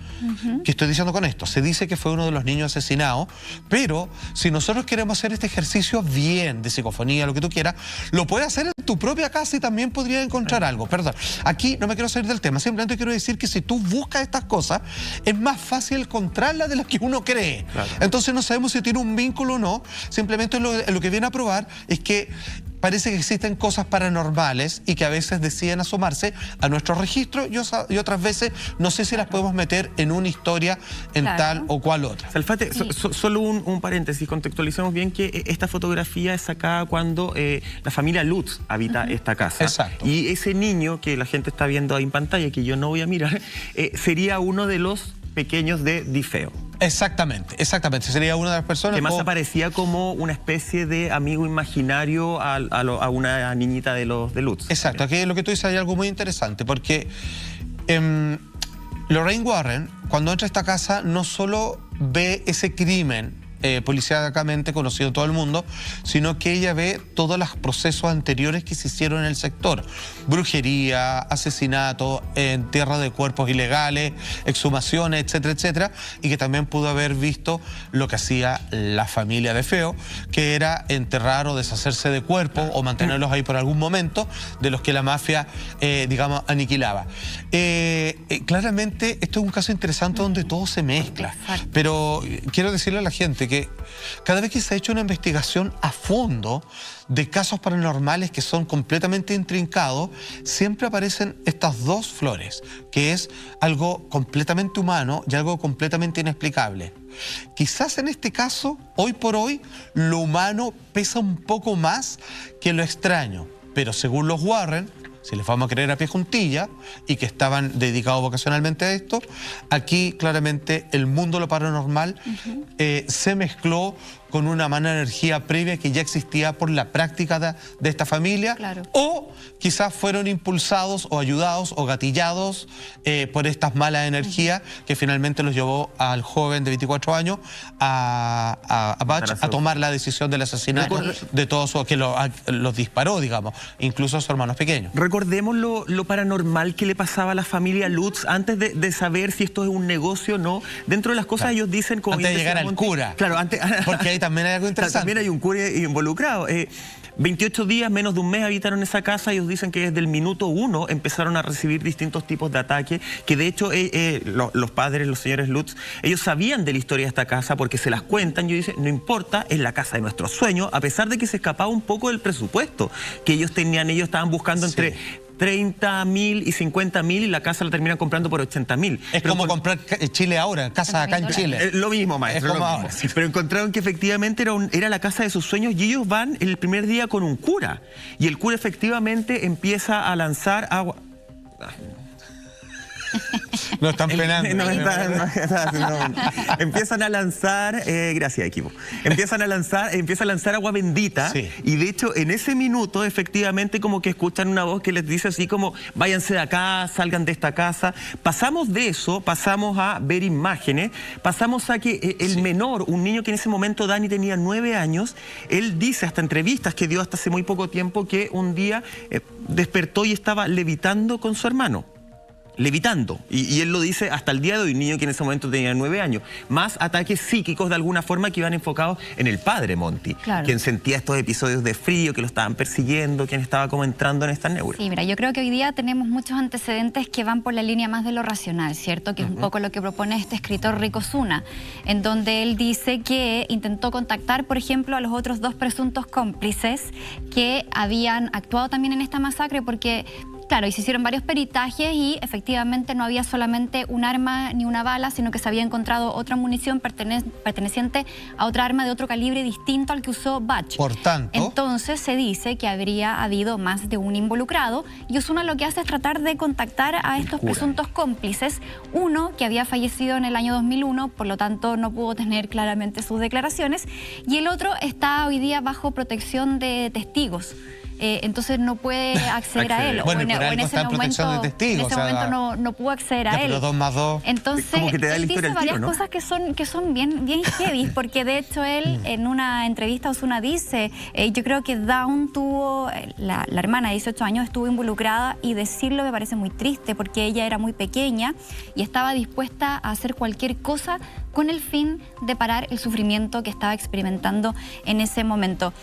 ¿Qué estoy diciendo con esto? Se dice que fue uno de los niños asesinados, pero si nosotros queremos hacer este ejercicio bien, de psicofonía, lo que tú quieras, lo puedes hacer en tu propia casa y también podrías encontrar algo. Perdón, aquí no me quiero salir del tema, simplemente quiero decir que si tú buscas estas cosas, es más fácil encontrarlas de las que uno cree. Claro. Entonces no sabemos si tiene un vínculo o no, simplemente lo que viene a probar es que parece que existen cosas paranormales y que a veces deciden asomarse a nuestro registro y otras veces no sé si las podemos meter en una historia en tal o cual otra. Salfate, solo un paréntesis, contextualicemos bien que esta fotografía es sacada cuando la familia Lutz habita esta casa. Exacto. Y ese niño que la gente está viendo ahí en pantalla, que yo no voy a mirar, sería uno de los pequeños de Difeo. Exactamente, exactamente. Sería una de las personas que más aparecía como una especie de amigo imaginario a una niñita de Lutz. Exacto, aquí lo que tú dices hay algo muy interesante, porque Lorraine Warren, cuando entra a esta casa, no solo ve ese crimen policíacamente conocido en todo el mundo, sino que ella ve todos los procesos anteriores que se hicieron en el sector: brujería, asesinato, entierro de cuerpos ilegales, exhumaciones, etcétera, etcétera, y que también pudo haber visto lo que hacía la familia de Feo, que era enterrar o deshacerse de cuerpos o mantenerlos ahí por algún momento, de los que la mafia, digamos, aniquilaba. Claramente esto es un caso interesante donde todo se mezcla, pero quiero decirle a la gente que cada vez que se ha hecho una investigación a fondo de casos paranormales que son completamente intrincados, siempre aparecen estas dos flores, que es algo completamente humano y algo completamente inexplicable. Quizás en este caso, hoy por hoy, lo humano pesa un poco más que lo extraño, pero según los Warren, si les vamos a creer a pie juntilla, y que estaban dedicados vocacionalmente a esto, aquí claramente el mundo de lo paranormal se mezcló con una mala energía previa que ya existía por la práctica de esta familia, claro. O quizás fueron impulsados o ayudados o gatillados por estas malas energías que finalmente los llevó al joven de 24 años a Butch a tomar la decisión del asesinato de todos que los disparó, digamos, incluso a sus hermanos pequeños. Recordemos lo paranormal que le pasaba a la familia Lutz antes de saber si esto es un negocio o no. Dentro de las cosas ellos dicen... Como antes de llegar al cura. Claro, antes... Porque ahí también hay algo interesante. También hay un cura involucrado. 28 días, menos de un mes habitaron esa casa. Ellos dicen que desde el minuto 1 empezaron a recibir distintos tipos de ataques, que de hecho los padres, los señores Lutz, ellos sabían de la historia de esta casa porque se las cuentan. Yo dicen, no importa, es la casa de nuestros sueños, a pesar de que se escapaba un poco del presupuesto que ellos tenían. Ellos estaban buscando entre 30.000 y 50.000 y la casa la terminan comprando por 80.000. Es como comprar Chile ahora, casa acá en Chile. Lo mismo, maestro. Es como ahora. Pero encontraron que efectivamente era la casa de sus sueños y ellos van el primer día con un cura. Y el cura efectivamente empieza a lanzar agua... No están penando. Empiezan a lanzar, gracias equipo, empieza a lanzar agua bendita, sí. Y de hecho en ese minuto efectivamente como que escuchan una voz que les dice así como váyanse de acá, salgan de esta casa. Pasamos de eso, pasamos a ver imágenes, pasamos a que el menor, un niño que en ese momento Dani tenía 9 años, él dice hasta entrevistas que dio hasta hace muy poco tiempo que un día despertó y estaba levitando con su hermano. Levitando, y él lo dice hasta el día de hoy, un niño que en ese momento tenía 9 años. Más ataques psíquicos de alguna forma que iban enfocados en el padre Monty, claro. Quien sentía estos episodios de frío, que lo estaban persiguiendo, quien estaba como entrando en estas neuras. Sí, mira, yo creo que hoy día tenemos muchos antecedentes que van por la línea más de lo racional, ¿cierto? Que es un poco lo que propone este escritor Rick Osuna, en donde él dice que intentó contactar, por ejemplo, a los otros 2 presuntos cómplices que habían actuado también en esta masacre, porque... Claro, y se hicieron varios peritajes y efectivamente no había solamente un arma ni una bala, sino que se había encontrado otra munición perteneciente a otra arma de otro calibre distinto al que usó Butch. Por tanto... Entonces se dice que habría habido más de un involucrado y Osuna lo que hace es tratar de contactar a estos presuntos cómplices. Uno que había fallecido en el año 2001, por lo tanto no pudo tener claramente sus declaraciones, y el otro está hoy día bajo protección de testigos. Entonces no puede acceder a él. Bueno, o en ese momento, no pudo acceder a él. Pero 2 más 2. Entonces, como que te da él la historia dice varias cosas que son bien heavy, porque de hecho él en una entrevista Osuna dice, yo creo que Dawn tuvo, la hermana de 18 años estuvo involucrada, y decirlo me parece muy triste porque ella era muy pequeña y estaba dispuesta a hacer cualquier cosa con el fin de parar el sufrimiento que estaba experimentando en ese momento.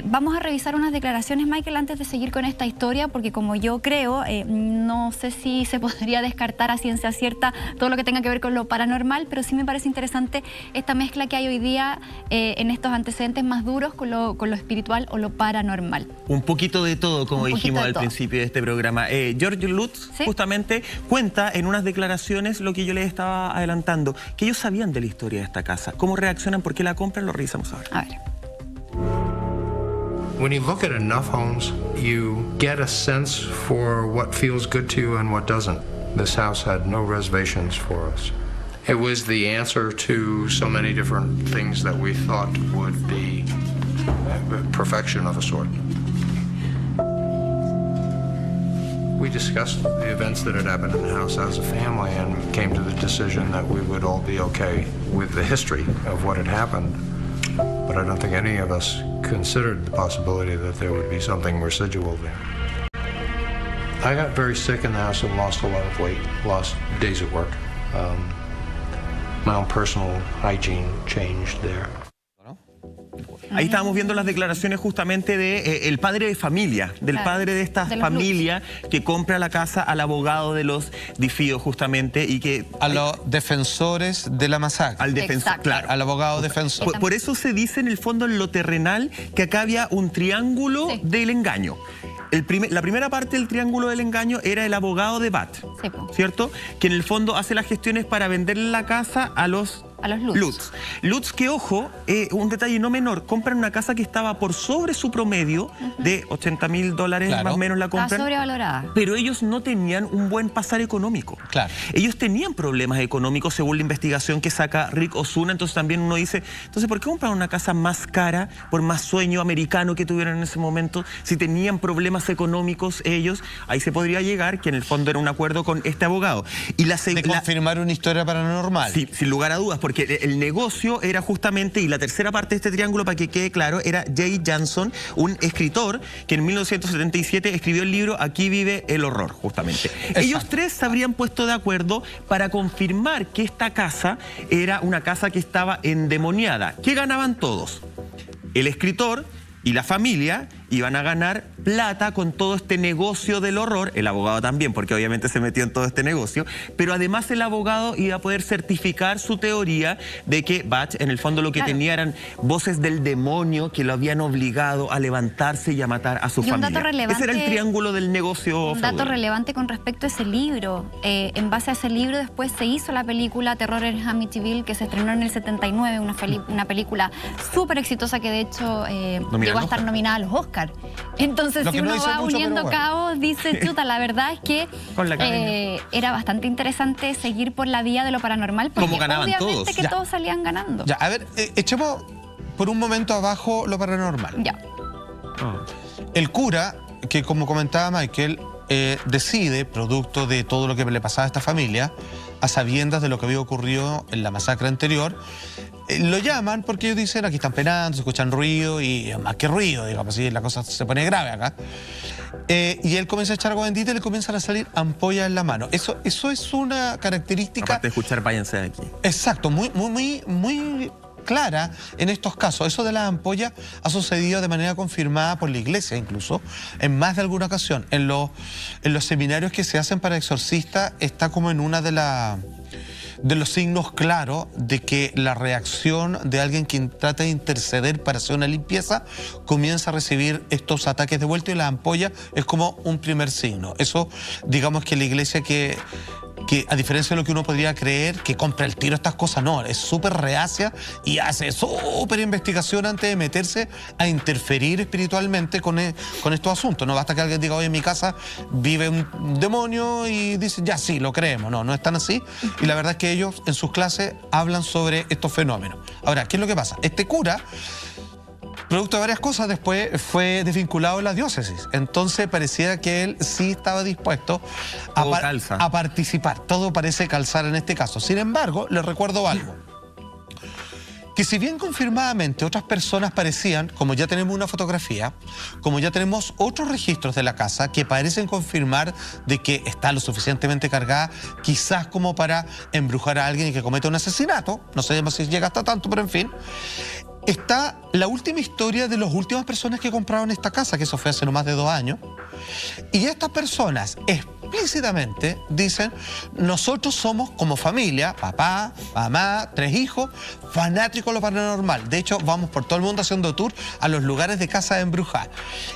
Vamos a revisar unas declaraciones, Michael, antes de seguir con esta historia, porque como yo creo, no sé si se podría descartar a ciencia cierta todo lo que tenga que ver con lo paranormal, pero sí me parece interesante esta mezcla que hay hoy día en estos antecedentes más duros con lo espiritual o lo paranormal. Un poquito de todo, como dijimos al principio de este programa. George Lutz justamente cuenta en unas declaraciones lo que yo les estaba adelantando, que ellos sabían de la historia de esta casa. ¿Cómo reaccionan? ¿Por qué la compran? Lo revisamos ahora. A ver. When you look at enough homes, you get a sense for what feels good to you and what doesn't. This house had no reservations for us. It was the answer to so many different things that we thought would be perfection of a sort. We discussed the events that had happened in the house as a family and came to the decision that we would all be okay with the history of what had happened. But I don't think any of us considered the possibility that there would be something residual there. I got very sick in the house and lost a lot of weight, lost days at work. My own personal hygiene changed there. Ahí estábamos viendo las declaraciones justamente de el padre de familia, del padre de esta familia que compra la casa al abogado de los Difío justamente y que... A los defensores de la masacre. Al defensor, claro. Al abogado defensor. Por eso se dice en el fondo, en lo terrenal, que acá había un triángulo del engaño. La primera parte del triángulo del engaño era el abogado de Bat, ¿cierto? Que en el fondo hace las gestiones para venderle la casa a los A los Lutz. Lutz, que ojo, un detalle no menor, compran una casa que estaba por sobre su promedio de $80.000, más o menos la compran. Está sobrevalorada. Pero ellos no tenían un buen pasar económico. Claro. Ellos tenían problemas económicos según la investigación que saca Rick Osuna. Entonces también uno dice, entonces ¿por qué compran una casa más cara, por más sueño americano que tuvieron en ese momento? Si tenían problemas económicos ellos, ahí se podría llegar, que en el fondo era un acuerdo con este abogado. Y de confirmar una historia paranormal. Sí, sin lugar a dudas, porque el negocio era justamente, y la tercera parte de este triángulo, para que quede claro, era Jay Johnson, un escritor que en 1977 escribió el libro Aquí vive el horror, justamente. Exacto. Ellos tres se habrían puesto de acuerdo para confirmar que esta casa era una casa que estaba endemoniada. ¿Qué ganaban todos? El escritor y la familia iban a ganar plata con todo este negocio del horror, el abogado también, porque obviamente se metió en todo este negocio, pero además el abogado iba a poder certificar su teoría de que Bach en el fondo lo que tenía eran voces del demonio que lo habían obligado a levantarse y a matar a su familia. Un dato relevante, ese era el triángulo del negocio. Un dato relevante con respecto a ese libro. En base a ese libro después se hizo la película Terror en Amityville, que se estrenó en el 79, una película súper exitosa que de hecho llegó a estar nominada a los Oscars. Entonces, si uno va uniendo cabos, dice, chuta, la verdad es que era bastante interesante seguir por la vía de lo paranormal, porque como ganaban obviamente todos. que todos salían ganando. Ya, a ver, echemos por un momento abajo lo paranormal. Ya. El cura, que como comentaba Michael, decide, producto de todo lo que le pasaba a esta familia, a sabiendas de lo que había ocurrido en la masacre anterior, lo llaman porque ellos dicen, aquí están penando, se escuchan ruido y más que ruido, digamos así, la cosa se pone grave acá. Y él comienza a echar agua bendita y le comienzan a salir ampollas en la mano. Eso es una característica... Aparte de escuchar, váyanse de aquí. Exacto, muy clara en estos casos. Eso de las ampollas ha sucedido de manera confirmada por la iglesia incluso, en más de alguna ocasión. En los seminarios que se hacen para exorcistas está como en una de los signos claros de que la reacción de alguien que trata de interceder para hacer una limpieza comienza a recibir estos ataques de vuelta, y la ampolla es como un primer signo. Eso, digamos que la iglesia que a diferencia de lo que uno podría creer, que compra el tiro estas cosas, no, es súper reacia y hace súper investigación antes de meterse a interferir espiritualmente con estos asuntos. No basta que alguien diga, oye, en mi casa vive un demonio y dice, ya sí, lo creemos. No es tan así. Y la verdad es que ellos en sus clases hablan sobre estos fenómenos. Ahora, ¿qué es lo que pasa? Este cura, producto de varias cosas, después fue desvinculado de la diócesis. Entonces pareciera que él sí estaba dispuesto a participar. Todo parece calzar en este caso. Sin embargo, les recuerdo algo. Que si bien confirmadamente otras personas parecían, como ya tenemos una fotografía, como ya tenemos otros registros de la casa que parecen confirmar de que está lo suficientemente cargada, quizás como para embrujar a alguien y que cometa un asesinato, no sabemos si llega hasta tanto, pero en fin, está la última historia de las últimas personas que compraron esta casa, que eso fue hace no más de 2 años, y estas personas explícitamente dicen, nosotros somos como familia, papá, mamá, 3 hijos, fanáticos de lo paranormal. De hecho, vamos por todo el mundo haciendo tour a los lugares de casa embrujadas.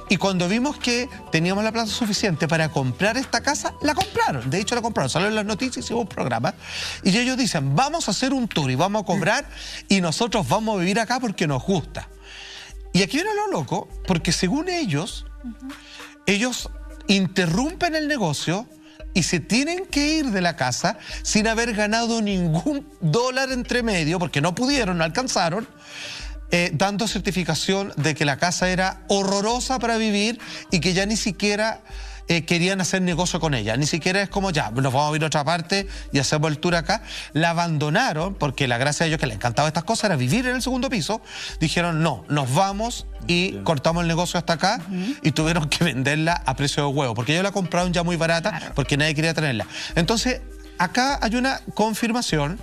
Y cuando vimos que teníamos la plata suficiente para comprar esta casa, la compraron. De hecho, la compraron. Salió en las noticias, hicimos un programa. Y ellos dicen, vamos a hacer un tour y vamos a cobrar y nosotros vamos a vivir acá porque nos gusta. Y aquí viene lo loco, porque según ellos, ellos interrumpen el negocio y se tienen que ir de la casa sin haber ganado ningún dólar entre medio, porque no pudieron, no alcanzaron, dando certificación de que la casa era horrorosa para vivir y que ya ni siquiera querían hacer negocio con ella. Ni siquiera es como, ya, nos vamos a ir a otra parte y hacemos el tour acá. La abandonaron porque la gracia de ellos, que les encantaba estas cosas, era vivir en el segundo piso. Dijeron, no, nos vamos y cortamos el negocio hasta acá, y tuvieron que venderla a precio de huevo, porque ellos la compraron ya muy barata, porque nadie quería tenerla. Entonces, acá hay una confirmación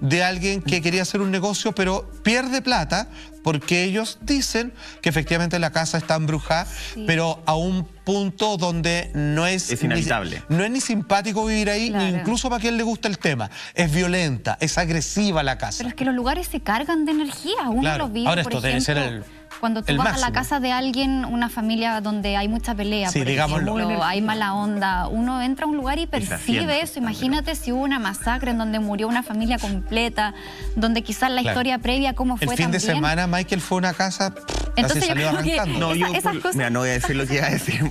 de alguien que quería hacer un negocio, pero pierde plata, porque ellos dicen que efectivamente la casa está embrujada, pero a un punto donde no es inevitable. No es ni simpático vivir ahí, ni incluso para quien le gusta el tema. Es violenta, es agresiva la casa. Pero es que los lugares se cargan de energía, uno los vive, ahora por esto ejemplo, debe ser cuando tú vas a la casa de alguien, una familia donde hay mucha pelea, sí, por ejemplo, hay mala onda, uno entra a un lugar y percibe eso. Imagínate si hubo una masacre en donde murió una familia completa, donde quizás la historia previa, cómo fue también. El fin de semana Michael fue a una casa, entonces salió arrancando. esas cosas... Mira, no voy a decir lo que iba a decir.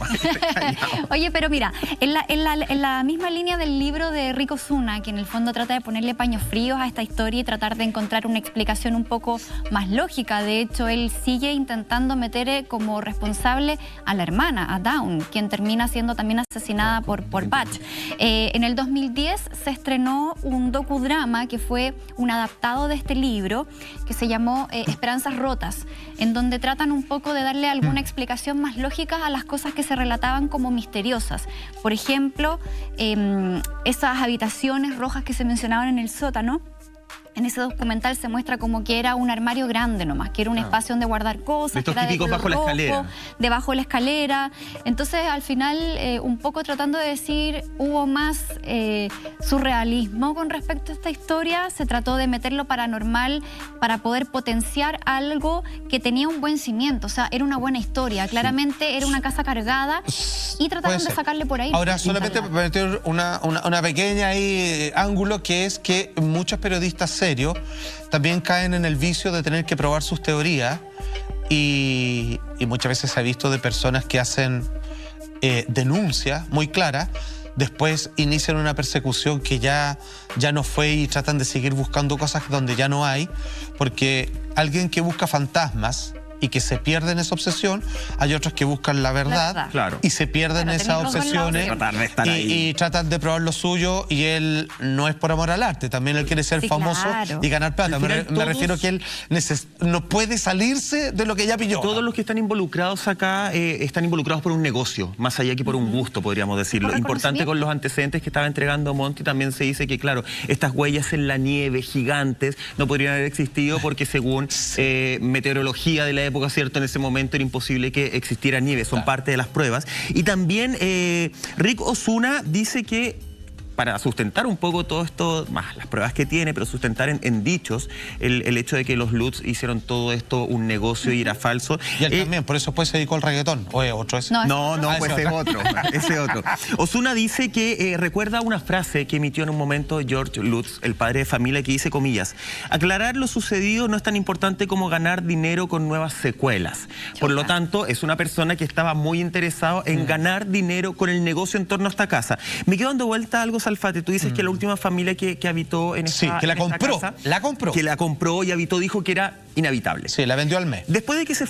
Oye, pero mira, en la misma línea del libro de Rick Osuna, que en el fondo trata de ponerle paños fríos a esta historia y tratar de encontrar una explicación un poco más lógica. De hecho, él sigue intentando meter como responsable a la hermana, a Dawn, quien termina siendo también asesinada por Butch. En el 2010 se estrenó un docudrama que fue un adaptado de este libro que se llamó Esperanzas Rotas, en donde tratan un poco de darle alguna explicación más lógica a las cosas que se relataban como misteriosas. Por ejemplo, esas habitaciones rojas que se mencionaban en el sótano. En ese documental se muestra como que era un armario grande nomás, que era un espacio donde guardar cosas. Estos que era típicos bajo la escalera. Debajo de la escalera. Entonces, al final, un poco tratando de decir, hubo más surrealismo con respecto a esta historia. Se trató de meter lo paranormal para poder potenciar algo que tenía un buen cimiento. O sea, era una buena historia. Claramente era una casa cargada y trataron de sacarle por ahí. Ahora, solamente para meter una pequeña ahí, ángulo, que es que muchos periodistas serios también caen en el vicio de tener que probar sus teorías y muchas veces se ha visto de personas que hacen denuncias muy claras, después inician una persecución que ya no fue y tratan de seguir buscando cosas donde ya no hay, porque alguien que busca fantasmas y que se pierde en esa obsesión, hay otros que buscan la verdad. Claro. Y se pierden esas obsesiones y tratan de probar lo suyo, y él no es por amor al arte, también él quiere ser famoso y ganar plata. Me refiero que él no puede salirse de lo que ya pilló. Todos los que están involucrados acá están involucrados por un negocio, más allá que por un gusto, podríamos decirlo. Importante con los antecedentes que estaba entregando Monty, también se dice que, claro, estas huellas en la nieve gigantes no podrían haber existido porque según meteorología de la época, ¿cierto? En ese momento era imposible que existiera nieve, son parte de las pruebas. Y también Rick Osuna dice que para sustentar un poco todo esto, más las pruebas que tiene, pero sustentar en dichos el hecho de que los Lutz hicieron todo esto un negocio y era falso. Y él también, por eso pues se dedicó al reggaetón. ¿O es otro ese? No, pues es otro. Ese otro. Osuna dice que recuerda una frase que emitió en un momento George Lutz, el padre de familia, que dice, comillas, aclarar lo sucedido no es tan importante como ganar dinero con nuevas secuelas. Por lo tanto, es una persona que estaba muy interesado en ganar dinero con el negocio en torno a esta casa. Me quedo dando vuelta algo, Salfate. Tú dices que la última familia que habitó en esta casa... Sí, que la compró. Que la compró y habitó, dijo que era inhabitable. Sí, la vendió al mes. Después de que se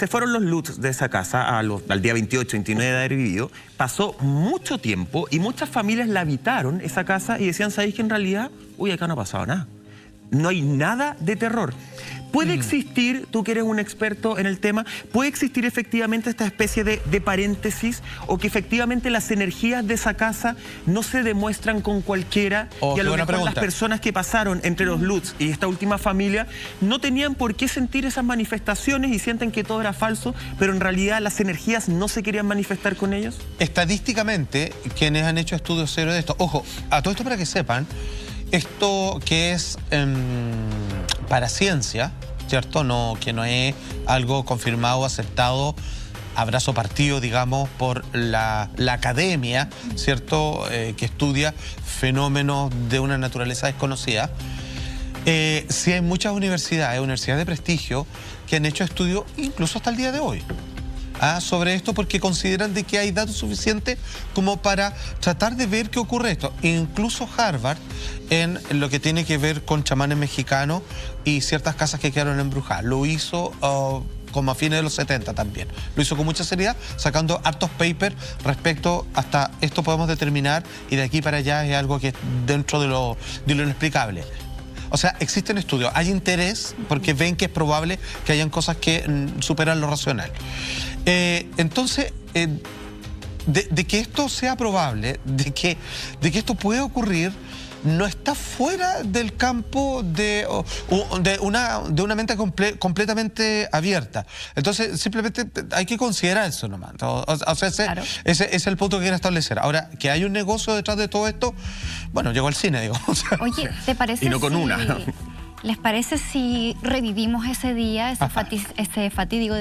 fueron los Lutz de esa casa al día 28, 29 de haber vivido, pasó mucho tiempo y muchas familias la habitaron, esa casa, y decían, ¿sabéis que en realidad, uy, acá no ha pasado nada? No hay nada de terror. ¿Puede existir, tú que eres un experto en el tema, puede existir efectivamente esta especie de paréntesis, o que efectivamente las energías de esa casa no se demuestran con cualquiera, y a lo mejor las personas que pasaron entre los Lutz y esta última familia no tenían por qué sentir esas manifestaciones y sienten que todo era falso, pero en realidad las energías no se querían manifestar con ellos? Estadísticamente, quienes han hecho estudios serios de esto, ojo, a todo esto para que sepan, esto que es para ciencia, ¿cierto? Que no es algo confirmado, aceptado, a brazo partido, digamos, por la academia, ¿cierto? Que estudia fenómenos de una naturaleza desconocida. Sí hay muchas universidades de prestigio que han hecho estudios incluso hasta el día de hoy sobre esto, porque consideran de que hay datos suficientes como para tratar de ver qué ocurre esto. Incluso Harvard, en lo que tiene que ver con chamanes mexicanos y ciertas casas que quedaron embrujadas, lo hizo como a fines de los 70 también. Lo hizo con mucha seriedad, sacando hartos papers respecto hasta esto podemos determinar, y de aquí para allá es algo que es dentro de lo inexplicable. O sea, existen estudios, hay interés porque ven que es probable que hayan cosas que superan lo racional. Entonces, de que esto sea probable, de que esto puede ocurrir, no está fuera del campo de una mente completamente abierta. Entonces, simplemente hay que considerar eso nomás. O sea, ese es el punto que quiero establecer. Ahora, que hay un negocio detrás de todo esto, bueno, llegó al cine, digo. Oye, ¿te parece y no con una. ¿Les parece si revivimos ese día, ese fatídico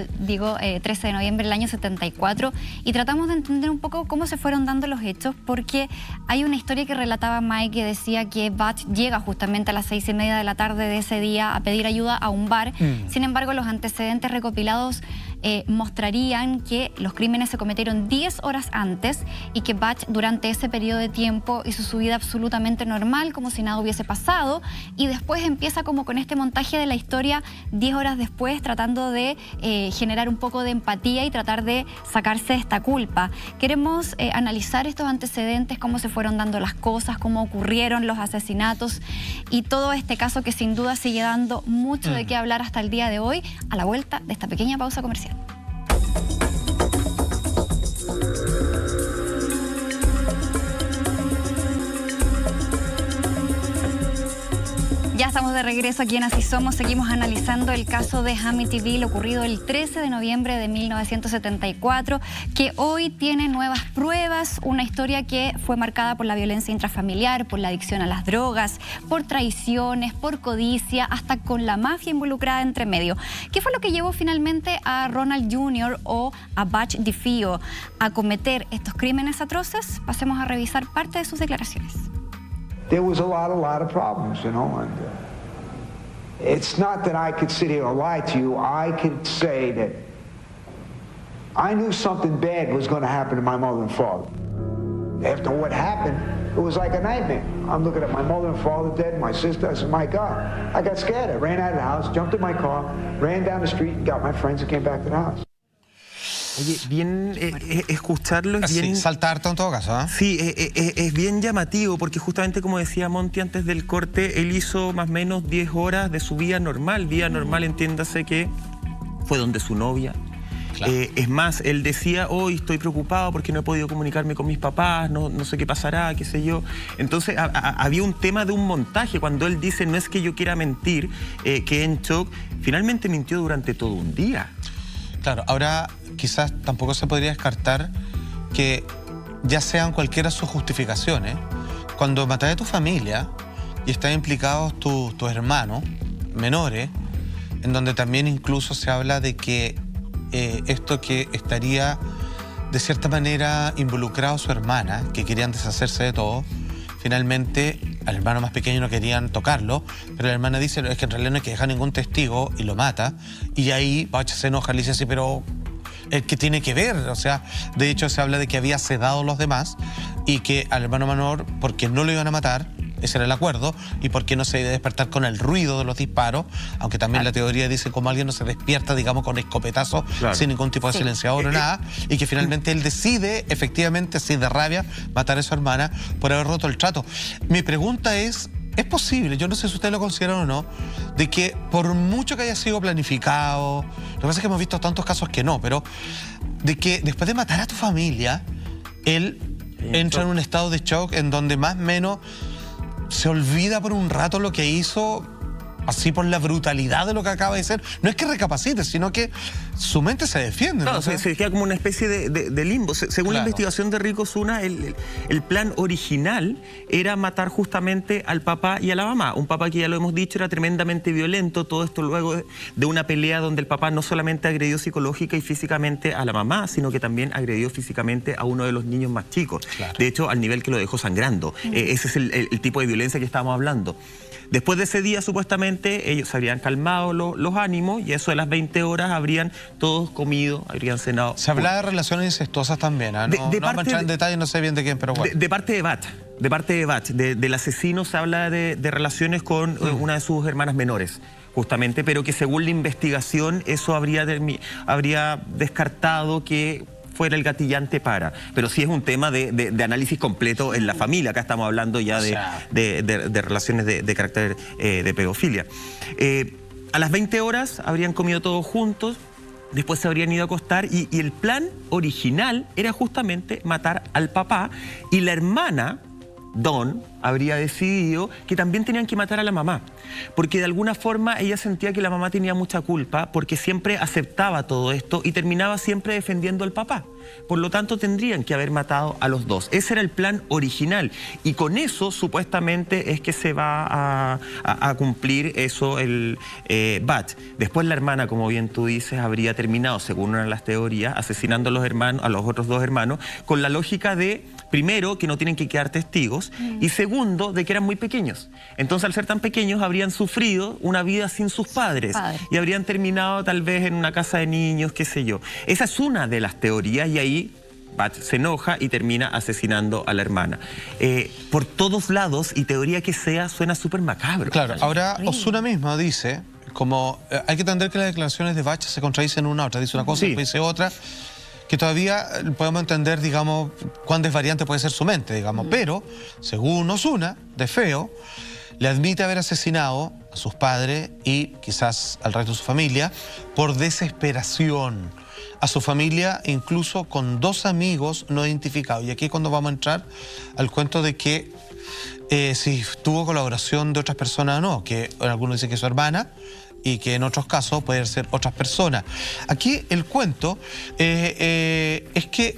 13 de noviembre del año 74 y tratamos de entender un poco cómo se fueron dando los hechos? Porque hay una historia que relataba Mike que decía que Butch llega justamente a las 6:30 de la tarde de ese día a pedir ayuda a un bar. Sin embargo, los antecedentes recopilados mostrarían que los crímenes se cometieron 10 horas antes y que Butch durante ese periodo de tiempo hizo su vida absolutamente normal, como si nada hubiese pasado, y después empieza como con este montaje de la historia 10 horas después, tratando de generar un poco de empatía y tratar de sacarse esta culpa. Queremos analizar estos antecedentes, cómo se fueron dando las cosas, cómo ocurrieron los asesinatos y todo este caso que sin duda sigue dando mucho de qué hablar hasta el día de hoy, a la vuelta de esta pequeña pausa comercial. Ya estamos de regreso aquí en Así Somos. Seguimos analizando el caso de Amityville ocurrido el 13 de noviembre de 1974, que hoy tiene nuevas pruebas, una historia que fue marcada por la violencia intrafamiliar, por la adicción a las drogas, por traiciones, por codicia, hasta con la mafia involucrada entre medio. ¿Qué fue lo que llevó finalmente a Ronald Jr. o a Butch DeFeo a cometer estos crímenes atroces? Pasemos a revisar parte de sus declaraciones. There was a lot of problems, you know, and it's not that I could sit here and lie to you. I could say that I knew something bad was going to happen to my mother and father. After what happened, it was like a nightmare. I'm looking at my mother and father dead, and my sister. I said, my God. I got scared. I ran out of the house, jumped in my car, ran down the street, and got my friends and came back to the house. Oye, bien escucharlo es bien... Sí, salta harto en todo caso, ¿eh? Sí, es bien llamativo porque justamente como decía Monty antes del corte, él hizo más o menos 10 horas de su vida normal. Vida normal, entiéndase que fue donde su novia. Claro. Es más, él decía, hoy estoy preocupado porque no he podido comunicarme con mis papás, no sé qué pasará, qué sé yo. Entonces había un tema de un montaje. Cuando él dice, no es que yo quiera mentir, que en shock, finalmente mintió durante todo un día. Claro, ahora quizás tampoco se podría descartar que ya sean cualquiera sus justificaciones. Cuando matas a tu familia y están implicados tus hermanos menores, en donde también incluso se habla de que esto que estaría de cierta manera involucrado su hermana, que querían deshacerse de todo, finalmente al hermano más pequeño no querían tocarlo, pero la hermana dice, es que en realidad no hay que dejar ningún testigo, y lo mata, y ahí Butch se enoja, le dice así, pero ¿qué tiene que ver? O sea, de hecho se habla de que había sedado a los demás y que al hermano menor, porque no lo iban a matar, ese era el acuerdo, y porque no se debe despertar con el ruido de los disparos, aunque también la teoría dice como alguien no se despierta, digamos, con escopetazos, claro, sin ningún tipo de silenciador o nada, y que finalmente él decide, efectivamente, así de rabia, matar a su hermana por haber roto el trato. Mi pregunta es posible, yo no sé si ustedes lo consideran o no, de que por mucho que haya sido planificado, lo que pasa es que hemos visto tantos casos que no, pero de que después de matar a tu familia, él entra en un estado de shock en donde más o menos se olvida por un rato lo que hizo, así por la brutalidad de lo que acaba de ser. No es que recapacite, sino que su mente se defiende. Claro, ¿no? se queda como una especie de limbo. Según la investigación de Rico Osuna, el plan original era matar justamente al papá y a la mamá. Un papá que, ya lo hemos dicho, era tremendamente violento. Todo esto luego de una pelea donde el papá no solamente agredió psicológica y físicamente a la mamá, sino que también agredió físicamente a uno de los niños más chicos. Claro. De hecho, al nivel que lo dejó sangrando. Ese es el tipo de violencia que estábamos hablando. Después de ese día, supuestamente, ellos se habrían calmado los ánimos y eso de las 20 horas habrían todos comido, habrían cenado. Se habla de relaciones incestuosas también, ¿eh? No vamos a entrar en detalle, no sé bien de quién, pero bueno. De parte de Butch, del asesino se habla de relaciones con una de sus hermanas menores, justamente, pero que según la investigación eso habría descartado que fuera el gatillante para, pero sí es un tema de análisis completo en la familia. Acá estamos hablando ya de relaciones de carácter de pedofilia. A las 20 horas habrían comido todos juntos, después se habrían ido a acostar y el plan original era justamente matar al papá y la hermana, Dawn, habría decidido que también tenían que matar a la mamá, porque de alguna forma ella sentía que la mamá tenía mucha culpa porque siempre aceptaba todo esto y terminaba siempre defendiendo al papá. Por lo tanto, tendrían que haber matado a los dos. Ese era el plan original y con eso supuestamente es que se va a cumplir eso el Butch. Después la hermana, como bien tú dices, habría terminado, según una de las teorías, asesinando a los hermanos, a los otros dos hermanos, con la lógica de, primero, que no tienen que quedar testigos y segundo, de que eran muy pequeños. Entonces, al ser tan pequeños, habrían sufrido una vida sin sus padres y habrían terminado tal vez en una casa de niños, qué sé yo. Esa es una de las teorías y ahí Butch se enoja y termina asesinando a la hermana. Por todos lados, y teoría que sea, suena súper macabro. Claro, ahora Ozuna misma dice, como hay que entender que las declaraciones de Butch se contradicen una a otra. Dice una cosa, después dice otra, que todavía podemos entender, digamos, cuán desvariante puede ser su mente, digamos. Pero, según Ozuna, de feo, le admite haber asesinado a sus padres y quizás al resto de su familia por desesperación. A su familia, incluso con 2 amigos no identificados. Y aquí es cuando vamos a entrar al cuento de que si tuvo colaboración de otras personas o no, que algunos dicen que es su hermana y que en otros casos pueden ser otras personas. Aquí el cuento es que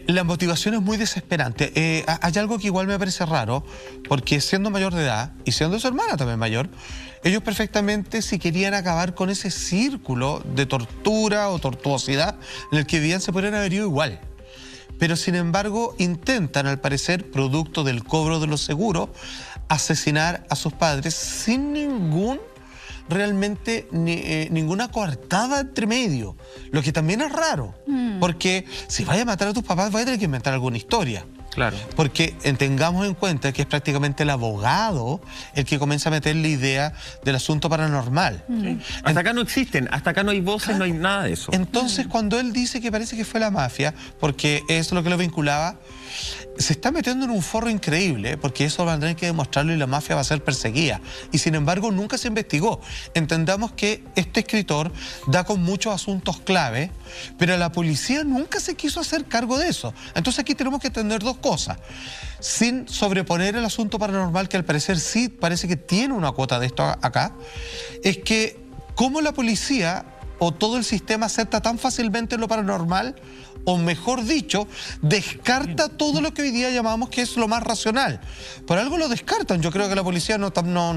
la motivación es muy desesperante. Hay algo que igual me parece raro, porque siendo mayor de edad y siendo su hermana también mayor, ellos perfectamente, si querían acabar con ese círculo de tortura o tortuosidad en el que vivían, se podrían haber ido igual. Pero sin embargo intentan, al parecer, producto del cobro de los seguros, asesinar a sus padres sin ninguna coartada entre medio, lo que también es raro, porque si vayas a matar a tus papás vas a tener que inventar alguna historia. Claro. Porque tengamos en cuenta que es prácticamente el abogado el que comienza a meter la idea del asunto paranormal. Hasta acá no existen, hasta acá no hay voces, no hay nada de eso. Entonces, cuando él dice que parece que fue la mafia, porque es lo que lo vinculaba, se está metiendo en un forro increíble, porque eso van a tener que demostrarlo y la mafia va a ser perseguida. Y sin embargo, nunca se investigó. Entendamos que este escritor da con muchos asuntos clave, pero la policía nunca se quiso hacer cargo de eso. Entonces aquí tenemos que entender 2 cosas. Sin sobreponer el asunto paranormal, que al parecer sí parece que tiene una cuota de esto acá, es que cómo la policía o todo el sistema acepta tan fácilmente lo paranormal, o mejor dicho, descarta todo lo que hoy día llamamos que es lo más racional. Por algo lo descartan. Yo creo que la policía no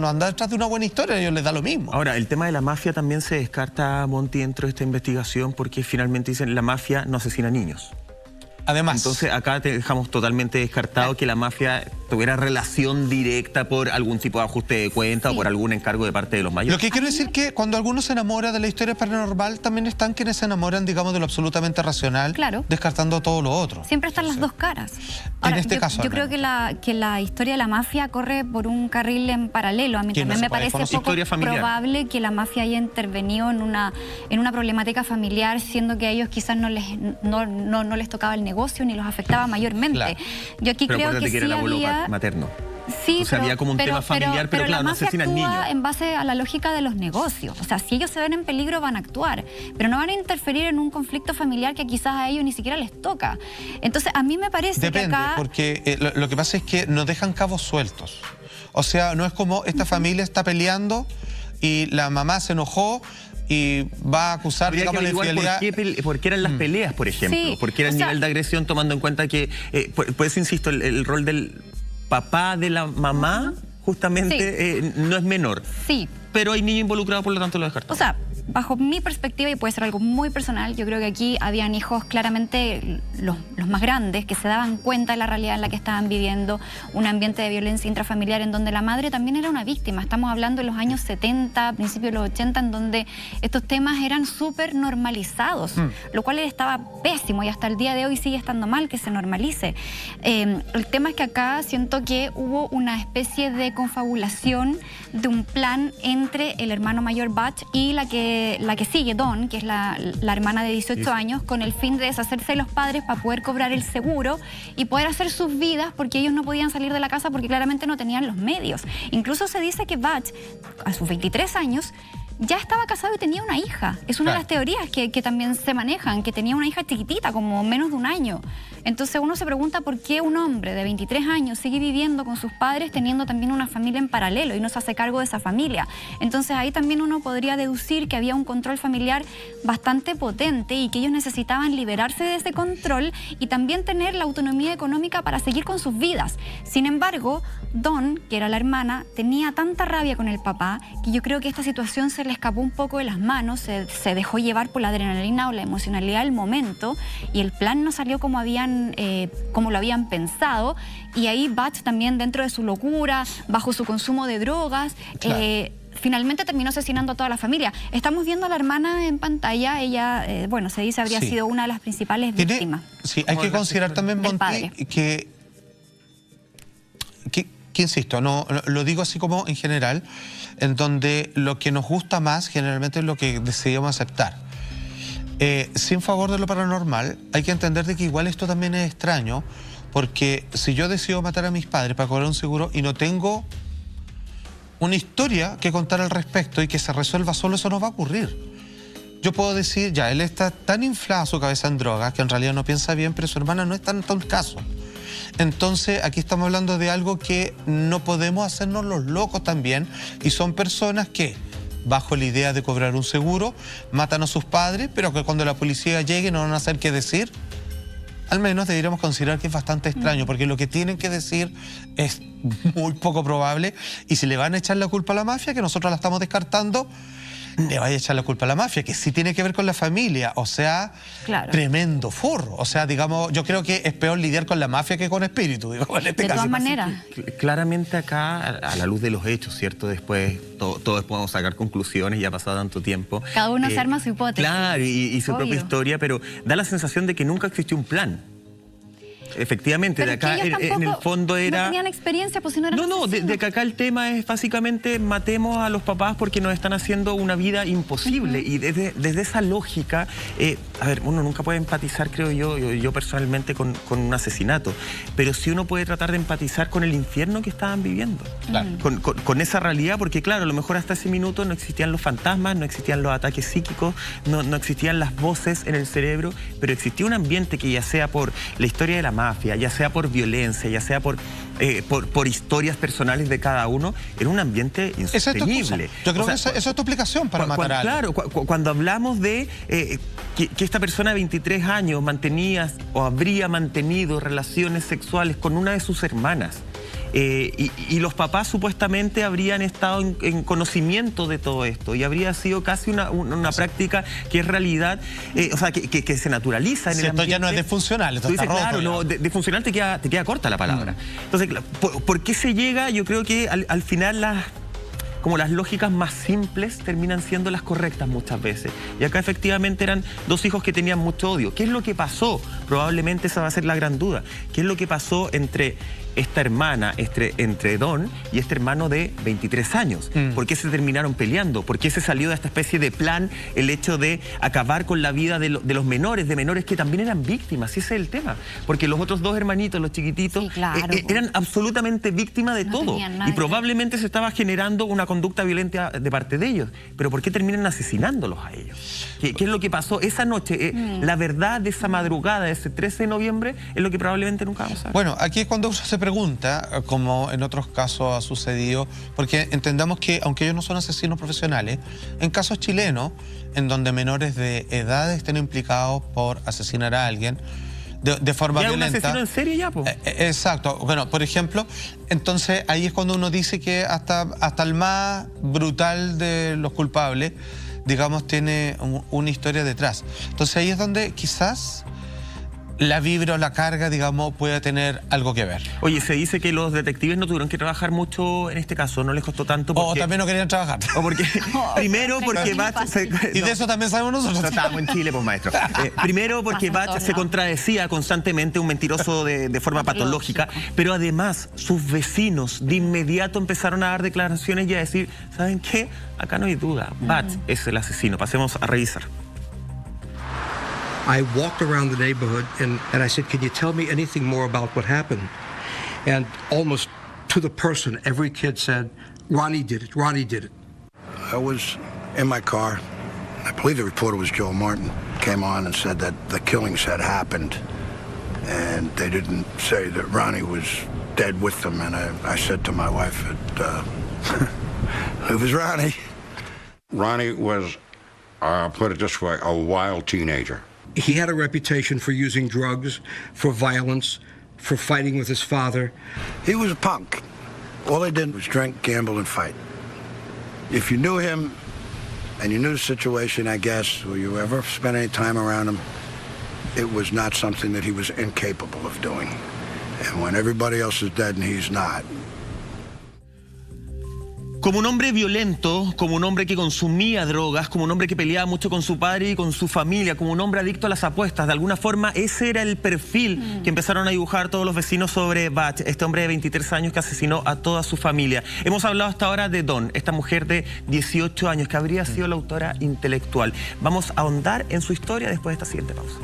anda detrás de una buena historia, a ellos les da lo mismo. Ahora, el tema de la mafia también se descarta, Monty, dentro de esta investigación, porque finalmente dicen la mafia no asesina niños. Además. Entonces acá te dejamos totalmente descartado que la mafia tuviera relación directa por algún tipo de ajuste de cuenta o por algún encargo de parte de los mayores. Lo que quiero decir que cuando alguno se enamora de la historia paranormal, también están quienes se enamoran, digamos, de lo absolutamente racional, descartando todo lo otro. Siempre están las 2 caras. Ahora, en este caso, yo creo que la historia de la mafia corre por un carril en paralelo. A mí también me parece poco probable que la mafia haya intervenido en una problemática familiar, siendo que a ellos quizás no les tocaba el negocio ni los afectaba mayormente. Yo aquí creo que sí había materno. Sí, o sea, había como un tema familiar, pero claro, la no mafia asesinan niños. actúa en base a la lógica de los negocios. O sea, si ellos se ven en peligro van a actuar, pero no van a interferir en un conflicto familiar que quizás a ellos ni siquiera les toca. Entonces, a mí me parece que acá... porque lo que pasa es que nos dejan cabos sueltos. O sea, no es como esta familia está peleando y la mamá se enojó y va a acusar, digamos, la infidelidad. ¿Por qué eran las peleas, por ejemplo? Sí, ¿Por qué era el nivel de agresión, tomando en cuenta que, por eso insisto, el rol del papá de la mamá justamente no es menor? Sí. Pero hay niños involucrados, por lo tanto lo descartamos. O sea, bajo mi perspectiva, y puede ser algo muy personal, yo creo que aquí habían hijos claramente los más grandes que se daban cuenta de la realidad en la que estaban viviendo, un ambiente de violencia intrafamiliar en donde la madre también era una víctima. Estamos hablando de los años 70, principios de los 80, en donde estos temas eran súper normalizados, lo cual estaba pésimo y hasta el día de hoy sigue estando mal que se normalice. El tema es que acá siento que hubo una especie de confabulación de un plan entre el hermano mayor Butch y la que sigue, Dawn, que es la hermana de 18 años, con el fin de deshacerse de los padres para poder cobrar el seguro y poder hacer sus vidas, porque ellos no podían salir de la casa porque claramente no tenían los medios. Incluso se dice que Butch, a sus 23 años, ya estaba casado y tenía una hija. Es una de las teorías que también se manejan, que tenía una hija chiquitita, como menos de un año. Entonces uno se pregunta por qué un hombre de 23 años sigue viviendo con sus padres teniendo también una familia en paralelo y no se hace cargo de esa familia. Entonces ahí también uno podría deducir que había un control familiar bastante potente y que ellos necesitaban liberarse de ese control y también tener la autonomía económica para seguir con sus vidas. Sin embargo, Dawn, que era la hermana, tenía tanta rabia con el papá que yo creo que esta situación se le escapó un poco de las manos, se dejó llevar por la adrenalina o la emocionalidad del momento y el plan no salió como lo habían pensado, y ahí Butch también, dentro de su locura, bajo su consumo de drogas, finalmente terminó asesinando a toda la familia. Estamos viendo a la hermana en pantalla. Ella, bueno, se dice habría sido una de las principales víctimas. Sí, hay que considerar también, Monty, que insisto, no lo digo así como en general, en donde lo que nos gusta más generalmente es lo que decidimos aceptar. Sin favor de lo paranormal, hay que entender de que igual esto también es extraño, porque si yo decido matar a mis padres para cobrar un seguro y no tengo una historia que contar al respecto y que se resuelva solo, eso no va a ocurrir. Yo puedo decir, ya, él está tan inflado su cabeza en drogas que en realidad no piensa bien, pero su hermana no es tan caso. Entonces, aquí estamos hablando de algo que no podemos hacernos los locos también, y son personas que, bajo la idea de cobrar un seguro, matan a sus padres, pero que cuando la policía llegue no van a saber qué decir. Al menos deberíamos considerar que es bastante extraño, porque lo que tienen que decir es muy poco probable, y si le van a echar la culpa a la mafia, que nosotros la estamos descartando, le vaya a echar la culpa a la mafia, que sí tiene que ver con la familia, o sea, tremendo forro. O sea, digamos, yo creo que es peor lidiar con la mafia que con espíritu, digamos, en este caso. De todas maneras. Claramente acá, a la luz de los hechos, ¿cierto? Después, todos podemos sacar conclusiones, ya ha pasado tanto tiempo. Cada uno se arma su hipótesis. Claro, y su propia historia, pero da la sensación de que nunca existió un plan. Efectivamente, pero de acá en el fondo era... No tenían experiencia, pues si no eran de que acá el tema es básicamente matemos a los papás porque nos están haciendo una vida imposible. Y desde esa lógica, a ver, uno nunca puede empatizar, creo yo personalmente, con un asesinato, pero sí uno puede tratar de empatizar con el infierno que estaban viviendo. Claro. Con esa realidad, porque claro, a lo mejor hasta ese minuto no existían los fantasmas, no existían los ataques psíquicos, no existían las voces en el cerebro, pero existía un ambiente que, ya sea por la historia de la mafia, ya sea por violencia, ya sea por historias personales de cada uno, era un ambiente insostenible. Yo creo que esa es tu explicación para matar a alguien. Claro, cuando hablamos de que esta persona de 23 años mantenía o habría mantenido relaciones sexuales con una de sus hermanas, y los papás supuestamente habrían estado en conocimiento de todo esto, y habría sido casi una práctica que es realidad, o sea, que se naturaliza en el ambiente. Esto ya no es disfuncional, esto está roto. Claro, no, disfuncional te queda corta la palabra. Entonces, ¿por qué se llega? Yo creo que al final las lógicas más simples terminan siendo las correctas muchas veces. Y acá efectivamente eran dos hijos que tenían mucho odio. ¿Qué es lo que pasó? Probablemente esa va a ser la gran duda. ¿Qué es lo que pasó entre esta hermana, entre Dawn y este hermano de 23 años? ¿Por qué se terminaron peleando? ¿Por qué se salió de esta especie de plan el hecho de acabar con la vida de los menores, que también eran víctimas? Y ese es el tema. Porque los otros dos hermanitos, los chiquititos, eran absolutamente víctimas de todo. Y probablemente se estaba generando una conducta violenta de parte de ellos. Pero ¿por qué terminan asesinándolos a ellos? ¿Qué es lo que pasó esa noche? La verdad de esa madrugada, de ese 13 de noviembre, es lo que probablemente nunca vamos a ver. Bueno, aquí es cuando uno se pregunta, como en otros casos ha sucedido, porque entendamos que aunque ellos no son asesinos profesionales, en casos chilenos, en donde menores de edad estén implicados por asesinar a alguien de forma violenta. ¿Ya un asesino en serie ya, po? Exacto. Bueno, por ejemplo, entonces ahí es cuando uno dice que hasta el más brutal de los culpables, digamos, tiene una historia detrás. Entonces ahí es donde quizás la vibra o la carga, digamos, puede tener algo que ver. Oye, se dice que los detectives no tuvieron que trabajar mucho en este caso, no les costó tanto porque... O también no querían trabajar. O porque... primero porque Butch... Y de eso también sabemos nosotros. Estábamos en Chile, pues, maestro. Primero porque Butch se contradecía constantemente, un mentiroso de forma patológica, pero además sus vecinos de inmediato empezaron a dar declaraciones y a decir, ¿saben qué? Acá no hay duda, Butch es el asesino. Pasemos a revisar. I walked around the neighborhood and I said, can you tell me anything more about what happened? And almost to the person, every kid said, Ronnie did it, Ronnie did it. I was in my car. I believe the reporter was Joe Martin, came on and said that the killings had happened, and they didn't say that Ronnie was dead with them. And I said to my wife, "Who was Ronnie?" Ronnie was, put it this way, a wild teenager. He had a reputation for using drugs, for violence, for fighting with his father. He was a punk. All he did was drink, gamble, and fight. If you knew him, and you knew the situation, I guess, or you ever spent any time around him, it was not something that he was incapable of doing. And when everybody else is dead and he's not. Como un hombre violento, como un hombre que consumía drogas, como un hombre que peleaba mucho con su padre y con su familia, como un hombre adicto a las apuestas, de alguna forma ese era el perfil que empezaron a dibujar todos los vecinos sobre Butch, este hombre de 23 años que asesinó a toda su familia. Hemos hablado hasta ahora de Dawn, esta mujer de 18 años que habría sido la autora intelectual. Vamos a ahondar en su historia después de esta siguiente pausa.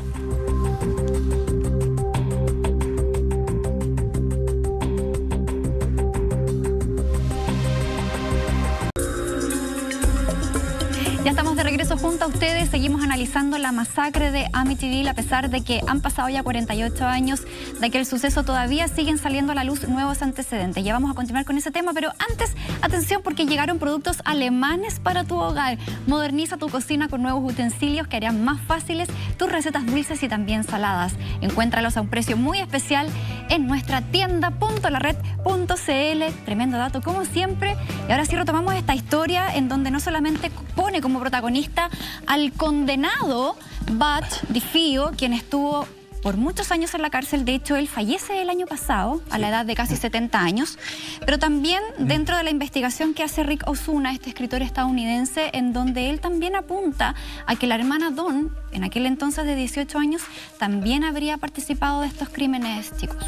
Ya estamos de regreso junto a ustedes, seguimos analizando la masacre de Amityville a pesar de que han pasado ya 48 años de que el suceso, todavía siguen saliendo a la luz nuevos antecedentes. Ya vamos a continuar con ese tema, pero antes, atención porque llegaron productos alemanes para tu hogar. Moderniza tu cocina con nuevos utensilios que harán más fáciles tus recetas dulces y también saladas. Encuéntralos a un precio muy especial en nuestra tienda .lared.cl. Tremendo dato como siempre. Y ahora sí retomamos esta historia en donde no solamente pone como protagonista al condenado Butch DeFeo, quien estuvo por muchos años en la cárcel. De hecho, él fallece el año pasado a la edad de casi 70 años. Pero también dentro de la investigación que hace Rick Osuna, este escritor estadounidense, en donde él también apunta a que la hermana Dawn, en aquel entonces de 18 años, también habría participado de estos crímenes, chicos.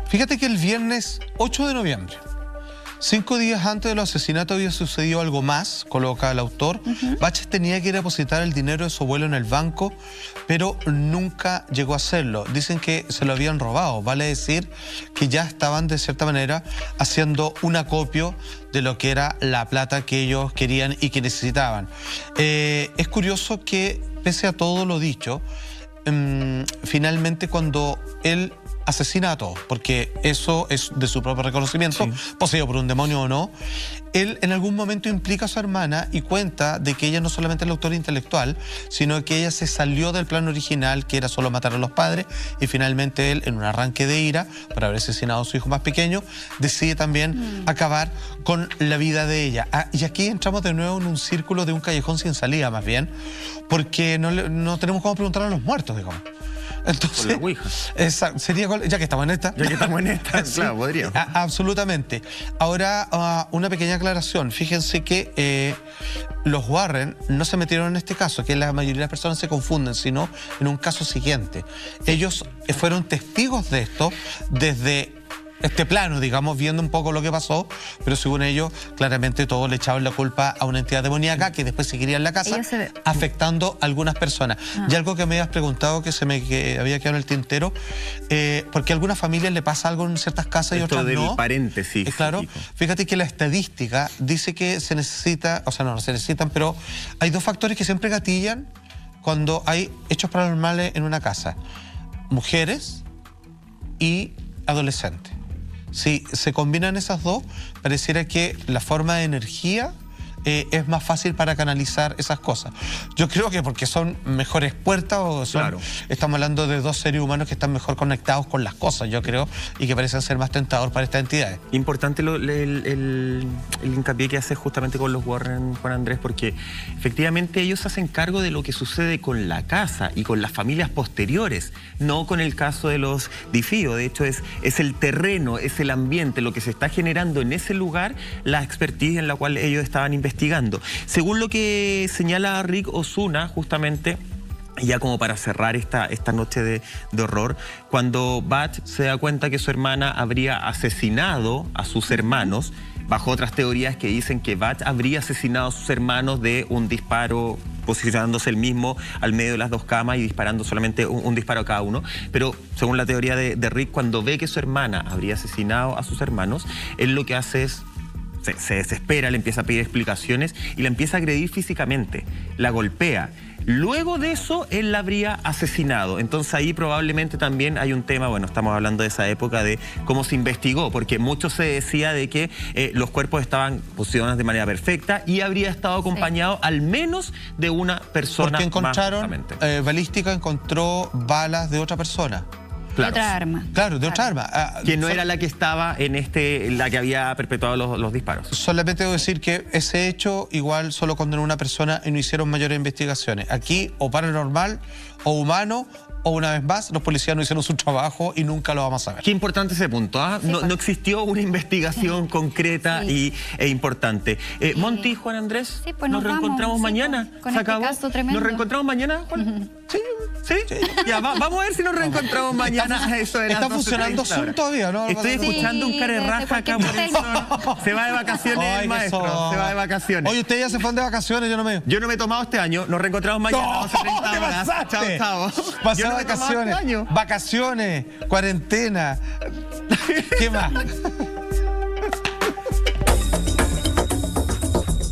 Fíjate que el viernes 8 de noviembre, 5 días antes de los asesinatos, había sucedido algo más, coloca el autor. Butch tenía que ir a depositar el dinero de su abuelo en el banco, pero nunca llegó a hacerlo. Dicen que se lo habían robado, vale decir que ya estaban de cierta manera haciendo un acopio de lo que era la plata que ellos querían y que necesitaban. Es curioso que, pese a todo lo dicho, finalmente cuando él asesina a todos, porque eso es de su propio reconocimiento, poseído por un demonio o no, él en algún momento implica a su hermana y cuenta de que ella no solamente es la autora intelectual, sino que ella se salió del plan original, que era solo matar a los padres, y finalmente él, en un arranque de ira por haber asesinado a su hijo más pequeño, decide también acabar con la vida de ella. Y aquí entramos de nuevo en un círculo de un callejón sin salida, más bien, porque no tenemos cómo preguntar a los muertos, digamos. Entonces, sería, ya que estamos en esta. Ya que estamos en esta, sí, claro, podría. Absolutamente. Ahora, una pequeña aclaración. Fíjense que los Warren no se metieron en este caso, que la mayoría de las personas se confunden, sino en un caso siguiente. Ellos fueron testigos de esto desde este plano, digamos, viendo un poco lo que pasó, pero según ellos, claramente todos le echaban la culpa a una entidad demoníaca que después seguiría en la casa, afectando a algunas personas. Y algo que me habías preguntado, que había quedado en el tintero, porque a algunas familias le pasa algo en ciertas casas y otras no. Del paréntesis. Claro, fíjate que la estadística dice que se necesita, o sea, no se necesitan, pero hay dos factores que siempre gatillan cuando hay hechos paranormales en una casa: mujeres y adolescentes. Si se combinan esas dos, pareciera que la forma de energía es más fácil para canalizar esas cosas. Yo creo que porque son mejores puertas, o son, estamos hablando de dos seres humanos que están mejor conectados con las cosas, yo creo, y que parecen ser más tentador para estas entidades. Importante el hincapié que hace justamente con los Warren, Juan Andrés, porque efectivamente ellos hacen cargo de lo que sucede con la casa y con las familias posteriores, no con el caso de los DeFeo. De hecho, es el terreno, es el ambiente, lo que se está generando en ese lugar, la expertise en la cual ellos estaban investigando. Según lo que señala Rick Osuna, justamente, ya como para cerrar esta noche de horror, cuando Butch se da cuenta que su hermana habría asesinado a sus hermanos, bajo otras teorías que dicen que Butch habría asesinado a sus hermanos de un disparo, posicionándose él mismo al medio de las dos camas y disparando solamente un disparo a cada uno. Pero según la teoría de Rick, cuando ve que su hermana habría asesinado a sus hermanos, él lo que hace es se desespera, le empieza a pedir explicaciones y la empieza a agredir físicamente, la golpea. Luego de eso, él la habría asesinado. Entonces ahí probablemente también hay un tema, bueno, estamos hablando de esa época de cómo se investigó, porque mucho se decía de que los cuerpos estaban posicionados de manera perfecta y habría estado acompañado al menos de una persona. Porque encontraron, balística encontró balas de otra persona. Claro. De otra arma. Claro, de otra arma. Que no era la que estaba en la que había perpetuado los disparos. Solamente debo decir que ese hecho igual solo condenó a una persona y no hicieron mayores investigaciones. Aquí o paranormal o humano, o una vez más, los policías no hicieron su trabajo y nunca lo vamos a ver. Qué importante ese punto, ¿ah? Sí, no existió una investigación concreta e importante. Monty, Juan Andrés, sí, pues nos reencontramos mañana. Con este caso tremendo. ¿Nos reencontramos mañana, Juan? Sí. Ya, vamos a ver si nos reencontramos mañana. ¿Está funcionando Zoom todavía, no? Estoy escuchando un carerraja acá por el Zoom. Se va de vacaciones el maestro. Se va de vacaciones. Oye, ustedes ya se fueron de vacaciones, yo no me he tomado este año. Nos reencontramos mañana. Vamos a 30 horas. Chao. Vacaciones, cuarentena. ¿Qué más?